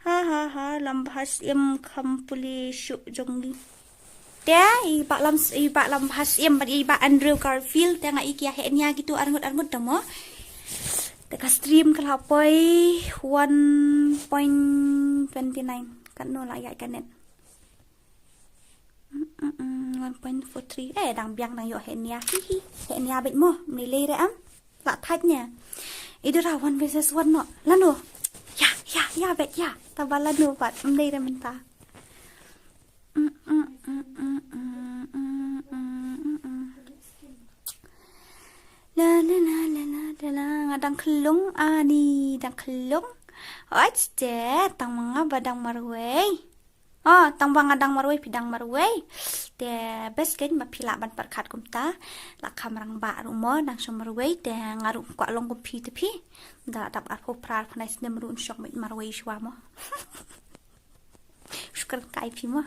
ha lambhas im kampuli syuk jongli te iba lambhas im iba Andrew Garfield te nga ikia he nya gitu arngut damo Teka stream kalapoy 1.29 kan no la ya kanet 1.43 dang biang dang yo henia henia bet mo mele re am la thaj nya idura 1 versus 1 no lanu ya bet ya tabala no bat mele re menta la ngadang kelung ani dang kelung tang mga badang marway tang bang ngadang marway pidang marway te bes ken mapila ban perkat kumta la kamrang ba rumo dang so marway te ngaru kwa long kum pi te pi da dap arpo prar pnai snem run syok mit marway shwa mo syukur kai pi mo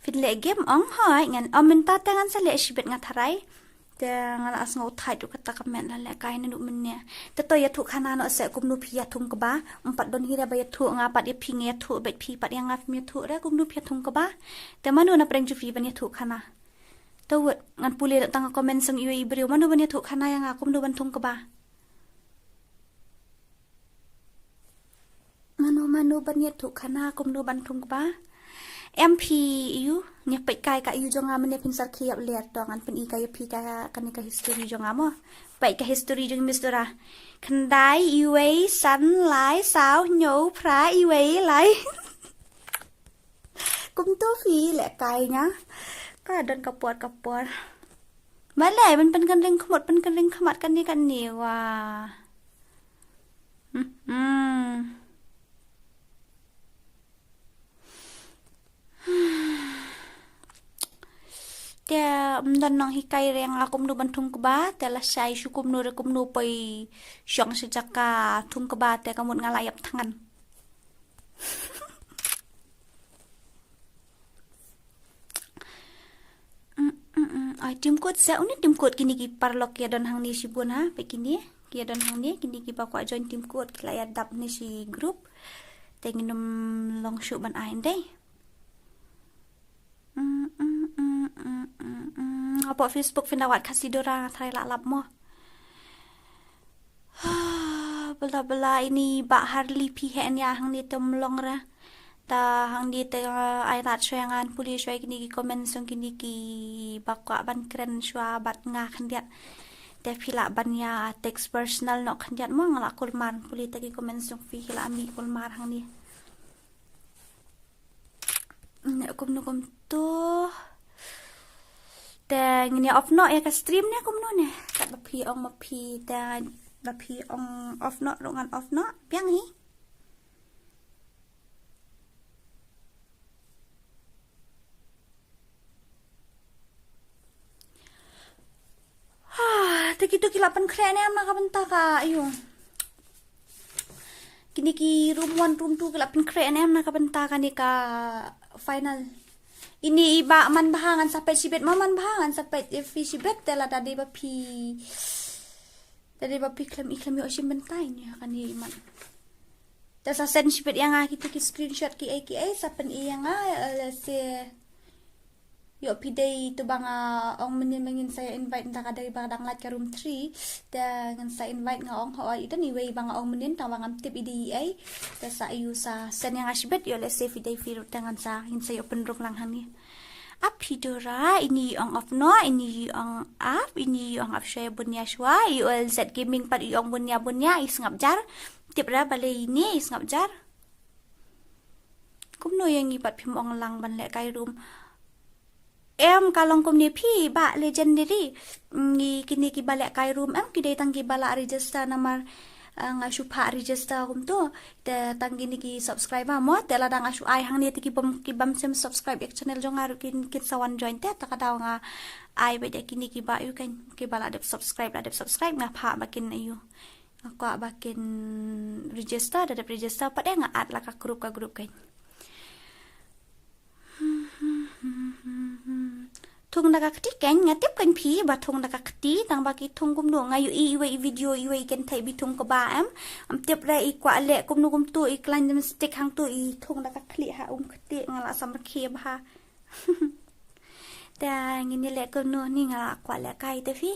fidle game ong hai ngan amenta tangan sa le shibet ngatharai te ngala as ngau thai du kata kamen la kai na du menne te to ya thu khana no se kum nu phia thum ka ba umpat don hira ba ya thu nga pat ya phi nge thu bet phi pat ya nga mi thu re kum nu phia thum ka ba te manu na preng ju phi ban ya thu khana to wet ngan pule da tang comment sang yu ibriu manu ban ya thu khana ya nga kum nu ban thum ka ba manu ban ya thu khana kum nu ban thum ka ba MP yu nya pai kai ka yu jonga mane pin sar khiap ler to ngan pin I ka pi ka kan ka history jonga mo pai ka history jong mistura khandai iwei san lai sao nhou phra iwei lai kum to fi le kai nya ka don ka pot ba leมันเป็นกันเร่งขมดเป็นกันเร่งขมัดกันนี่กันนี่ว่าDia dan nang hikai yang akum nu bantung keba tela sai syukum nu rekum nu pai syong sejaka tung keba te kamun ngalayap tangan ai tim code sa uni tim code kini ki parlok ya don hang ni sibun ha pe kini ki don hang ni kini ki ba kwa join tim code ki layar dap ni si group tenginum long shoot ban ain deh apa Facebook finawat kasidora try lalap mo bela ini bak harli pihen ya hang ni temlong ra ta hang di te ai rat syangan puli syai kini ki komen song kini ki bakwa ban kren syua bat nga khandiat te phila ban ya text personal no khandiat mo ngala kulman puli te ki komen song fi hila mi kulmar hang ni ne kum no kum to te ngini off no ya ka stream ne kum no ne kat ba phi ong ma phi te ba phi ong off no rongan off no piang hi Tegitu kilapan kren am nak benta ka ayo kini ki room 1 room 2 kilapan kren am nak benta ka ni ka final ini iba man bahangan sampai sibet man bahangan sampai fi sibet tela tadi ba pi iklam yo sim bentai ni kan ni man ta sa send sibet yang kita ki screenshot ki ai sapen yang se yo pidai tu banga ong mengin saya invite ta dari badang lat ke room 3 ta ngan saya invite nga ong ho ida ni way banga ong menin ta bangam tip idi ai ta sa yu sa sen yang asibet yo le save pidai firu tangan sa hin saya open room lang hani ap hidora ini ong off no ini ong up ini ong up saya bunya shwa ul z gaming pat ong bunya is ngap jar tip ra bale ini is ngap jar kum no yang ibat phim ong lang ban le kai room em kalong kum ni phi ba legendary ngi kini ki balak kai room em ki dai tang ki bala register namar nga supha register kum to te tang ni ki subscriber mo te la dang asu ai hang ni ti ki bam sem subscribe ek channel jong aru kin sawan join te ta kadaw nga ai be kini ki ba yu kan ki bala de subscribe nga pha ba kin ayu Aku bakin register, ada register apa dia nggak lah ka grup kan. Thung daga keti kan ngatip kan pi ba thung daga keti tang baki thung kum no ngayu i video i kan thai bi thung ko ba am tip ra i kwa le kum no kum tu i klan jam stick hang tu i thung daga khli ha keti ngala sam khe ba ta ngin le ko no ni ngala kwa le kai te fi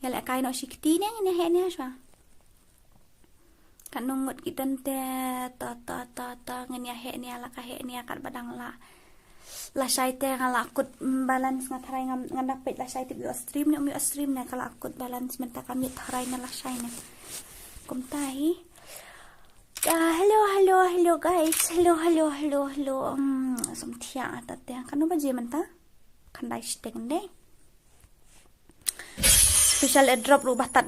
ya le kai no shikti ne ne he ne swa kan nungut kidan te ta ngin ya he ne ala ka he ne kan badang la lasai te ngala akut balance ngatharai nganak pet lasai te bi stream ne kala akut balance menta kami tharai na lasai ne kum tai hello guys hello som thia ta te kanu ba je menta khandai steng de special airdrop ru batat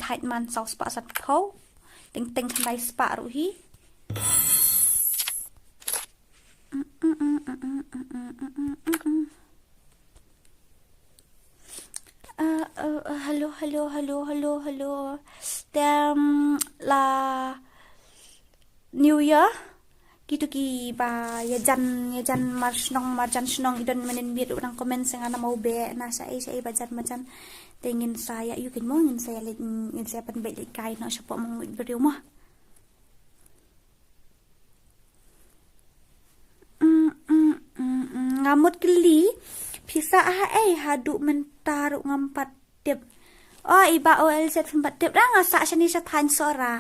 thait man sau spa sat phau ting khandai spa ru hi hello la New Year gitu ki ba ya jan marjan snong idon menen biet urang komen sing ana mau be na sai bajan majan tengin saya yukin mo ngin saya ngin saya pen be kai no sopo mong video mo ngamut geli pisa hadu mentar ngampat tip oh iba OLZ 4 tip dah ngasa sini satan sora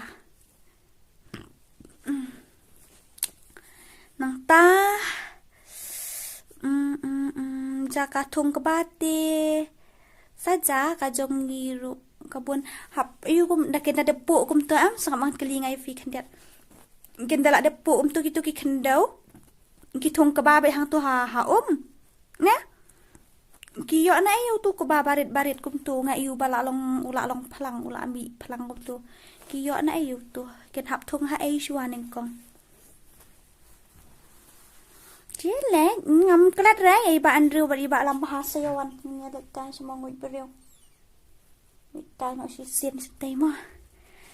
nang ta jaka thung kebate saja kajong ngiru kabun hap ayu kum dakin ada depu kum tu sangat mang kelingai fi kendat kendala depu tu gitu ki kendau ki thung keba be hang tu ha ne ki yo na ayu tu keba barit kum tu nga ayu bala long ula long phalang ula ambi phalang kum tu ki yo na ayu tu ken hap thung ha ai shwa ning kong Jele ngam kelat rai iba Andrew bari iba lam bahasa yawan nya dekai semua ngui beriu. Mita no si sin stay mo.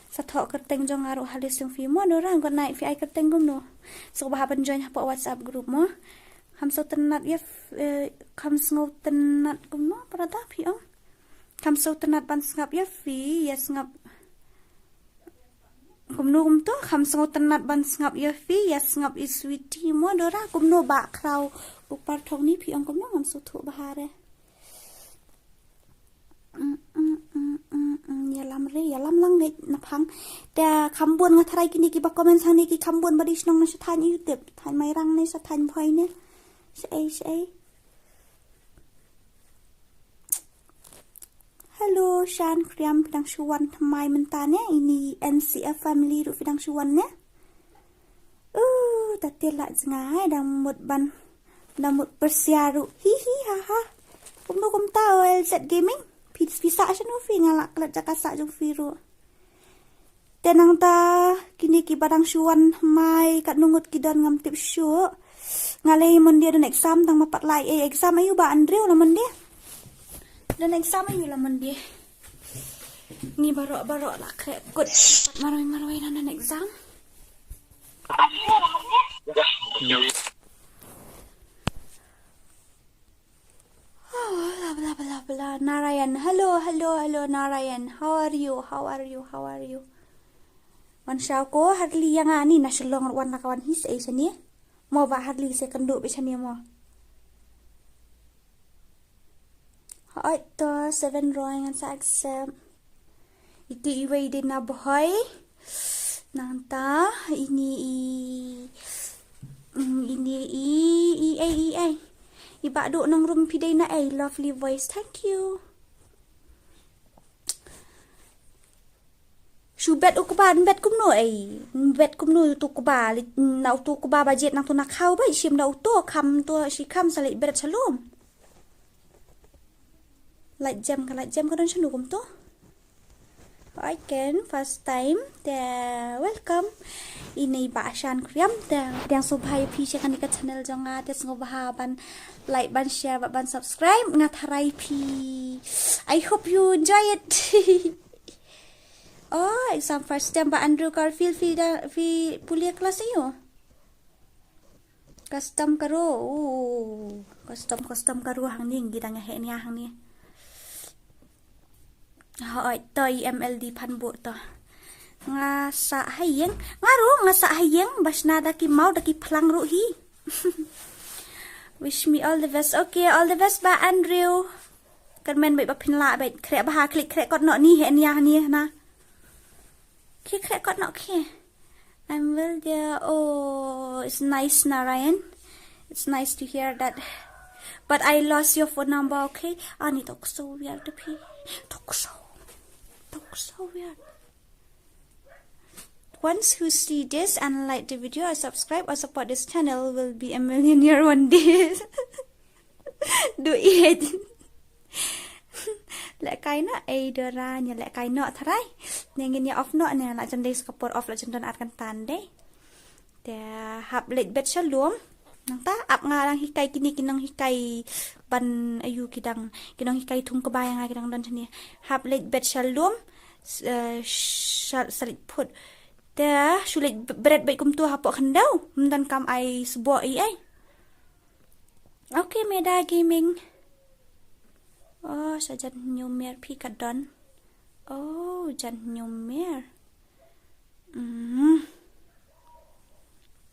Sa thok kerteng jong aru halis yung fi mo no rang ko nai fi ai kerteng gum no. So bahaban join po WhatsApp group mo. Ham so tenat ya kam sngo tenat gum no para ta fi om. Kam so tenat ban ngap ya fi ya ngap kumno tu kham sango tenat ban ngap ya fi ya ngap is sweetie mo dora kumno ba kraw upar thong ni pi ang kumno ngam su thu bahare ya lam lang ngai na phang ta khambon nga tharai kini ki ba comment sang ni ki khambon badi snong na sathan youtube than mai rang nei sathan phoi ne sei Hello, Shan Kriam Pidang Shuwan Tamai Mentane ini NCF family ru Pidang Shuwan ne. Tatila zingai dam mut ban dam mut persiaru. Hihi ha. Kumno kum tau LZ gaming. Pisa sanu fi ngalak klat jakasa jung firu. Tenang ta kini ki badang Shuwan mai kat nungut kidan ngam tip syu. Ngalai mon dia dan exam tang mapat lai exam ayu ba Andrew lamun dia. Dan exam ayu lamun dia. Ni barok lah kayak good. Maroi nan exam. Blah. Narayan. Hello Narayan. How are you? Wan syau ko harli yang ani na shalong wan nakawan his sani. Mo ba harli se kanduk be sani mo. Ito 7 drawing sa exam. Ito iway din na boy. Nanta ini iba do nang room piday na lovely voice. Thank you. Shubet ukuban bet kumno bet kumno tu kuba na tu kuba budget nang tu nakau ba shim na to kam to shi kam salit bet shalom. Like jam kadon sanu kum to. I can first time welcome ini ba Shan Kriam yang subhay pi kan ikat channel jonga tes ngobahaban like ban share ban subscribe ngatharai pi. I hope you enjoy it. Oh, exam first time Pak Andrew Garfield fi kuliah kelas iyo. Custom karo. Custom karo hang ni gitang he ni hang ni. Hoi to IMLD pan bu to. Nga sa hayeng, nga sa hayeng bas na daki mau daki plang ru hi. Wish me all the best. Okay, all the best ba Andrew. Kan men bai ba pin la bai kre ba ha klik kre kot no ni he ni na. Kre kot no ke. I'm well there. Oh, it's nice Narayan. It's nice to hear that. But I lost your phone number, okay? Ani talk so weird to be. Talk so weird. Once who see this and like the video or subscribe or support this channel will be a millionaire one day. Do it. Lẽ cái nó ai đưa ra nhà lẽ cái nọ thay nên nghe off nọ nè lại chân đây support off lại chân đơn ăn tan đấy để học lịch bet sẽ luống nang ta ap nga lang hikay kini kinang hikay ban ayu kinang hikay thung kabaya nga kinang dan chani học lịch bet sẽ luống salit put để sulit bread bay kum tu hapo khandau dan kam ai subo ai okay Meda Gaming. Oh, sa Jan Nyomer Pikadon. Oh, Jan Nyomer.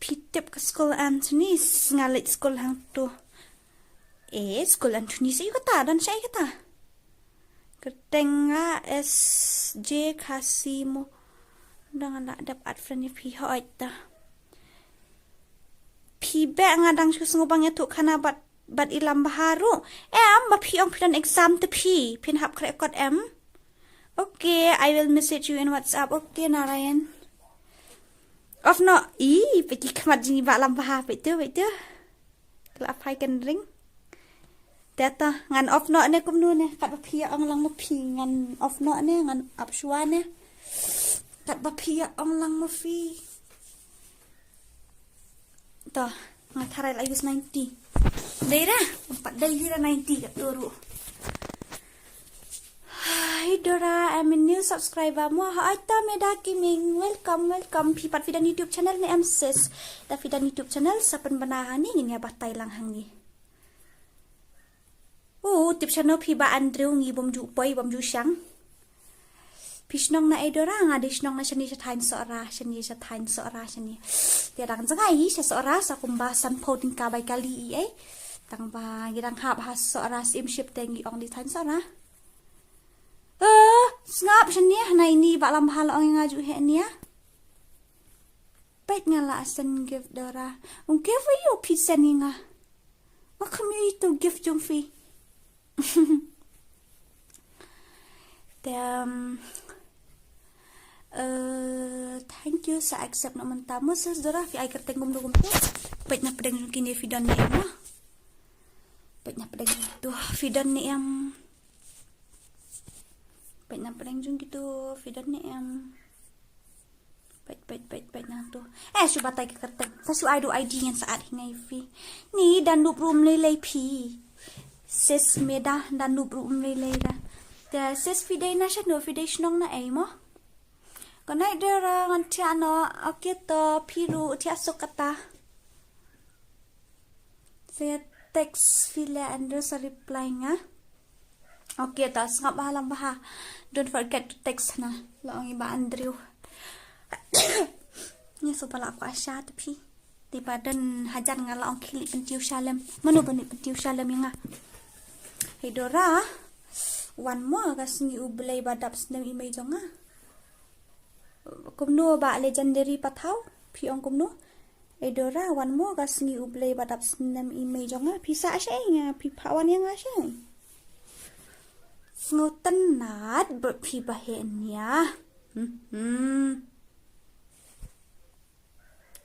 Pitip ke sekolah Anthony ngalit sekolah hang tu. Sekolah Anthony saya kata dan saya kata. Ketenga SJ Kasimo. Dengan nak dapat friend pi hoit ta. Pi ba ngadang susngubang tu kana bat ilam baharu. Ba pi ong pidan exam te pi. Pin hap krekot Okay, I will message you in WhatsApp. Okay, Narayan. Of no. Pergi kemat jini bak lam bahar. Betul. Kelap hai kan ring. Data. Ngan of no ne kum nu ne. Kat ba pi ong lang mo pi. Ngan of no ne. Ngan apsua ne. Kat ba pi ong lang mo pi. Toh. Ngan tarai la US 90. Daerah, 4 daerah 90 kat turu. Hai Dora, I'm a new subscriber mo. Hai ta Meda Gaming. Welcome. Pipat fidan YouTube channel ni sis. Da fidan YouTube channel sa panbanahan ni nginya batay lang hang ni. Tip channel pi ba Andrew ngi bom ju boy bom ju syang. Pisnong na Dora nga disnong na siya tain seorang siya. Tiadang zangai siya seorang sa kumbasan po din kabay kali tang ba gidang hap has seorang simship tengi ong di tain seorang. Ngap siya niya na ini ba lam hal ong ngaju he niya. Bait nga la asan gift Dora. Give you pizza ni nga. Kami itu gift yung fee. Thank you sa accept naman tamo sis Dora fi ay kerteng gum tu pait na pedang kini fidan ni em pait na pedang tu fidan ni em pait na pedang jung gitu fidan ni em pait na tu suba tay ke kerteng sasu ai do ID ngan saat hingai fi ni dan lup room lelai pi sis Meda dan lup room lelai da the sis fidai na siya no fidai snong na ay mo. Kanai Dora ngan tiano okay to piru tia sokata. Saya text file Andrew sa reply nga. Okay to ngap bahalang baha. Don't forget to text na. Laong iba Andrew. Ni so pala ako asya tapi di badan hajar nga laong kili pentiu shalem. Mano bani pentiu shalem nga. Hey Dora. One more kas ni ublay badap snem imay jo nga. Kumno ba legendary pathaw piong kumno Dora one more gas ni ublay badap snam imay jonga pisa asya nga pipawan yang asya ngoten nat pi bahen ya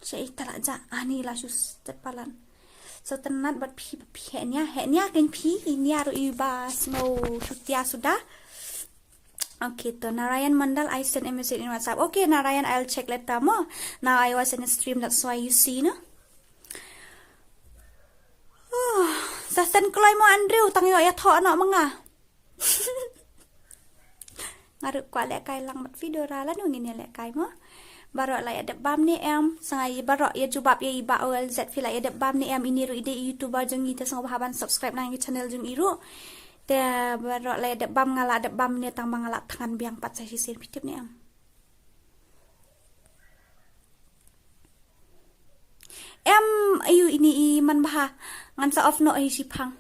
saya taraja ani la sus tepalan so tenat bat pi henya kan pi ini aru ibas mau sutia sudah. Okay, to Narayan Mandal, I sent a message in WhatsApp. Okay, Narayan, I'll check later more. Now I was in a stream, that's why you see, no? Sasan kloy mo Andrew, tangi ya tho no mga. ngaruk kwa lek kai lang mat video ra la nungin ya lek kai mo barok la ya de bam ni em sangai barok ya jubab ya iba ol z fi la ya de bam ni em ini ru ide youtuber jong ite sang bahaban subscribe nang channel jong iru te barok la ya de bam ngala de bam ni tang bangala tangan biang pat sa hisin pitip ni em ayu ini man baha ngan sa off no hi sipang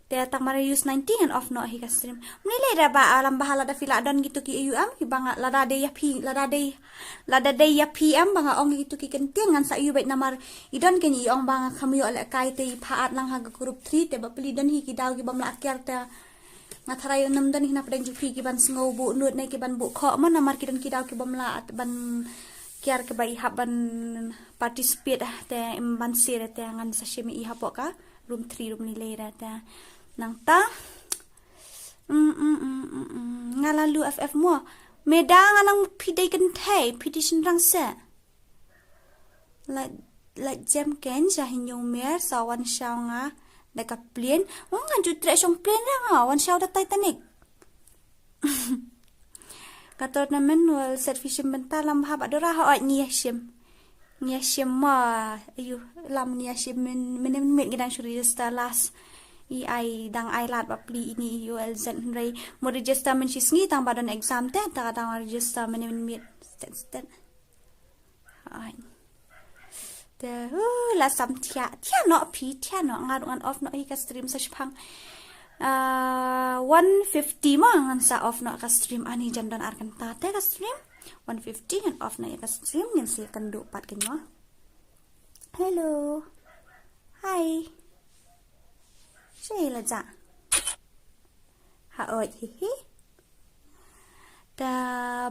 te tang mara use 19 and off no hi ka stream mnile da ba alam bahala da fila don gitu ki ayu am ki banga lada de ya pi lada de ya pi am banga ong gitu ki kentiang ngan sa ayu bait namar idon ken i ong banga khamyo le kai te phaat lang ha group 3 te ba pli don hi ki daw ki bam la akyar te ngatharayo nam don hi na pedeng ju pi ki ban sngo bu nut ne ki ban bu kho man namar ki don ki daw ki bam la ban kiar ke bai haban participate te ban sir te ngan sa shimi I hapoka room 3 room ni lera ta nang ta ngalalu ff mo meda ngalang pidai kan thai petition rang se la jam ken ja hinyo mer sawan shawnga da ka plane ngan ju tre shong plane nga wan shaw da Titanic katot na manual set fishing bentar lam hab adora ha nia shim ma ayu lam nia shim men gidan shuri register las I ai dang ai lat ba pli ini ul zen rei mo register men shisngi tang badon exam te ta dang register men stet ai te la sam tia no pi tia no ngan off no I ka stream sa shpang 150 mo ngan sa off no ka stream ani jandan arkan ta te ka stream 150 and off na ka stream ngin si kan du pat kin mo hello hi Sheila ja ha oi hi da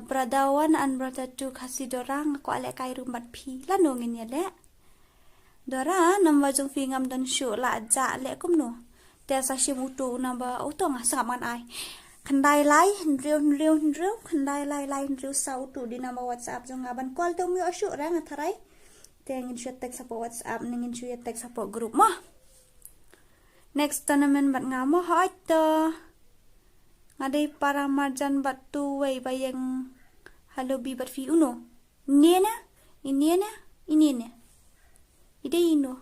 brother 1 and brother 2 kasi dorang ko ale kai rumat pi la no ngin ya le dora nam wa jong fi ngam dan shu la ja le kum no te sa shi mutu namba auto nga sa man ai khandai lai riu khandai lai riu sau tu di nama WhatsApp jong ngaban call to mi ashu ra nga tharai te ngin shu tek sa po WhatsApp ngin shu tek sa po group mo next tournament bat ngamo hoi to ngadai para marjan bat tu wei bayang halo bi bat fi uno ini ide ino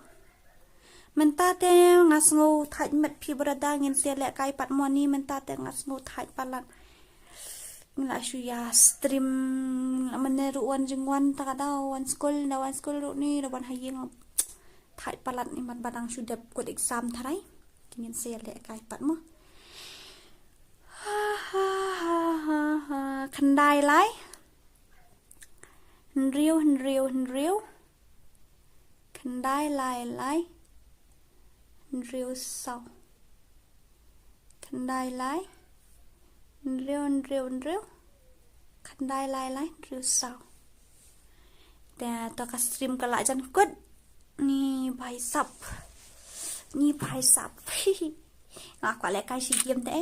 mentate ngasngo thaj met phi brada ngin se le kai pat moni mentate ngasngo thaj palat ngla shu ya stream meneru wan jingwan ta da wan school ru ni da wan hayeng thaj palat ni mat badang shu dep kod exam tharai ngin se le kai pat mo khandai lai riu khandai lai riu sau khandai lai riu khandai lai riu sau ta to ka stream ka la jan kut ni bhai sap nga kwa le kai si game te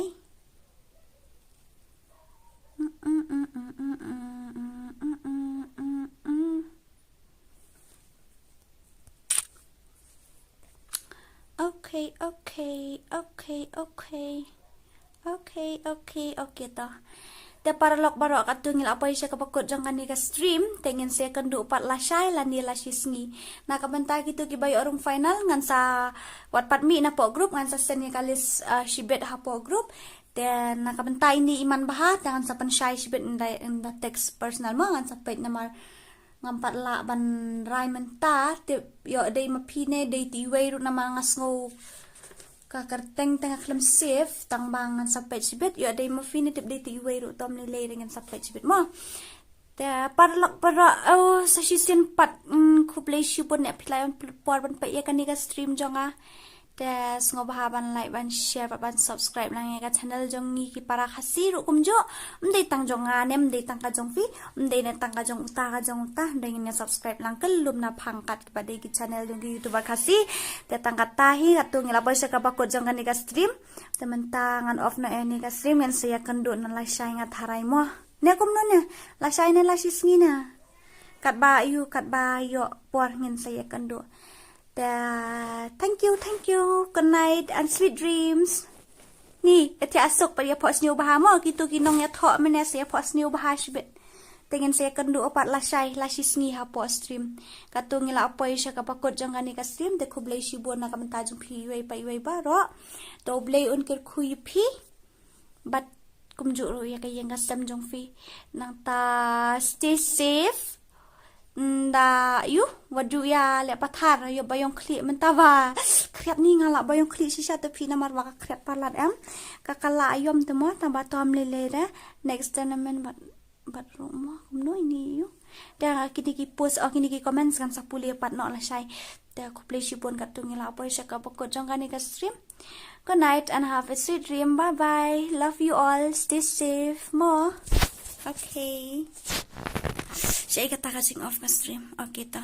okay to te para lok barok atungil apa isya kapakot jang kani ka stream tengen se kandu pat la shai la ni la shisngi na kabanta gitu ki bayo orang final ngan sa watpat mi na po group ngan sa sen kalis shibet ha po group dan na kabanta ini iman bahat ngan sa pan shai shibet in the text personal mo ngan sa page namar ngampat la ban rai menta te yo dei mapine dei ti wei ru na mga sngo kakarteng tengah klem safe tang bangan sampai sibet yo dei mafine tip dei ti wei ru tom le dengan sampai sibet mo te parlok para sa sisen pat kuplay shipon ne pilai por ban pa ya kaniga stream jonga te sngo bahaban like ban share ban subscribe lang ya channel jong ni ki para khasi ru kumjo mdei tang jonga nem dei tang ka jong fi mdei ne tang ka jong uta dengan subscribe lang kelum na phangkat kepada ki channel jong ki youtuber khasi te tang ka tahi atung la ba ka bakot jong kaniga stream te mentangan off na ni ka stream ngan sia kendo na la shai nga tharai mo ne kum no ne la shai ne la shisngi na kat ba yo por ngin sia kendo thank you good night and sweet dreams Ni, eti asuk pada pos new bahama gitu kinong ya thok mene saya pos new bahasbet. Tengen saya kendu opat lasai lasis ha po stream. Katung ngila apa isya kapakot jangan ni ka stream de kublay shibon na kamantajong piway pa iway baro. To blay unkir kuy pi. But kumjuro ya kayang kasam jong fi. Nang ta stay safe. Da yu wadu ya le pathar yo bayong kli mentawa. Kriap ni ngala bayong kli sisa te pi namar waka kriap palat em. Kakala ayom temo tambah tom lele da. Next tournament but rumah kumno ini yu. Dah kini ki post kini ki comment kan 10 pat nok lah syai. Dah aku play shibon kat tungila apa isya ka pokok jong kan ni ka stream. Good night and have a sweet dream. Bye bye. Love you all. Stay safe. More. Okay. Saya kata kasing off ka stream. Okay ta.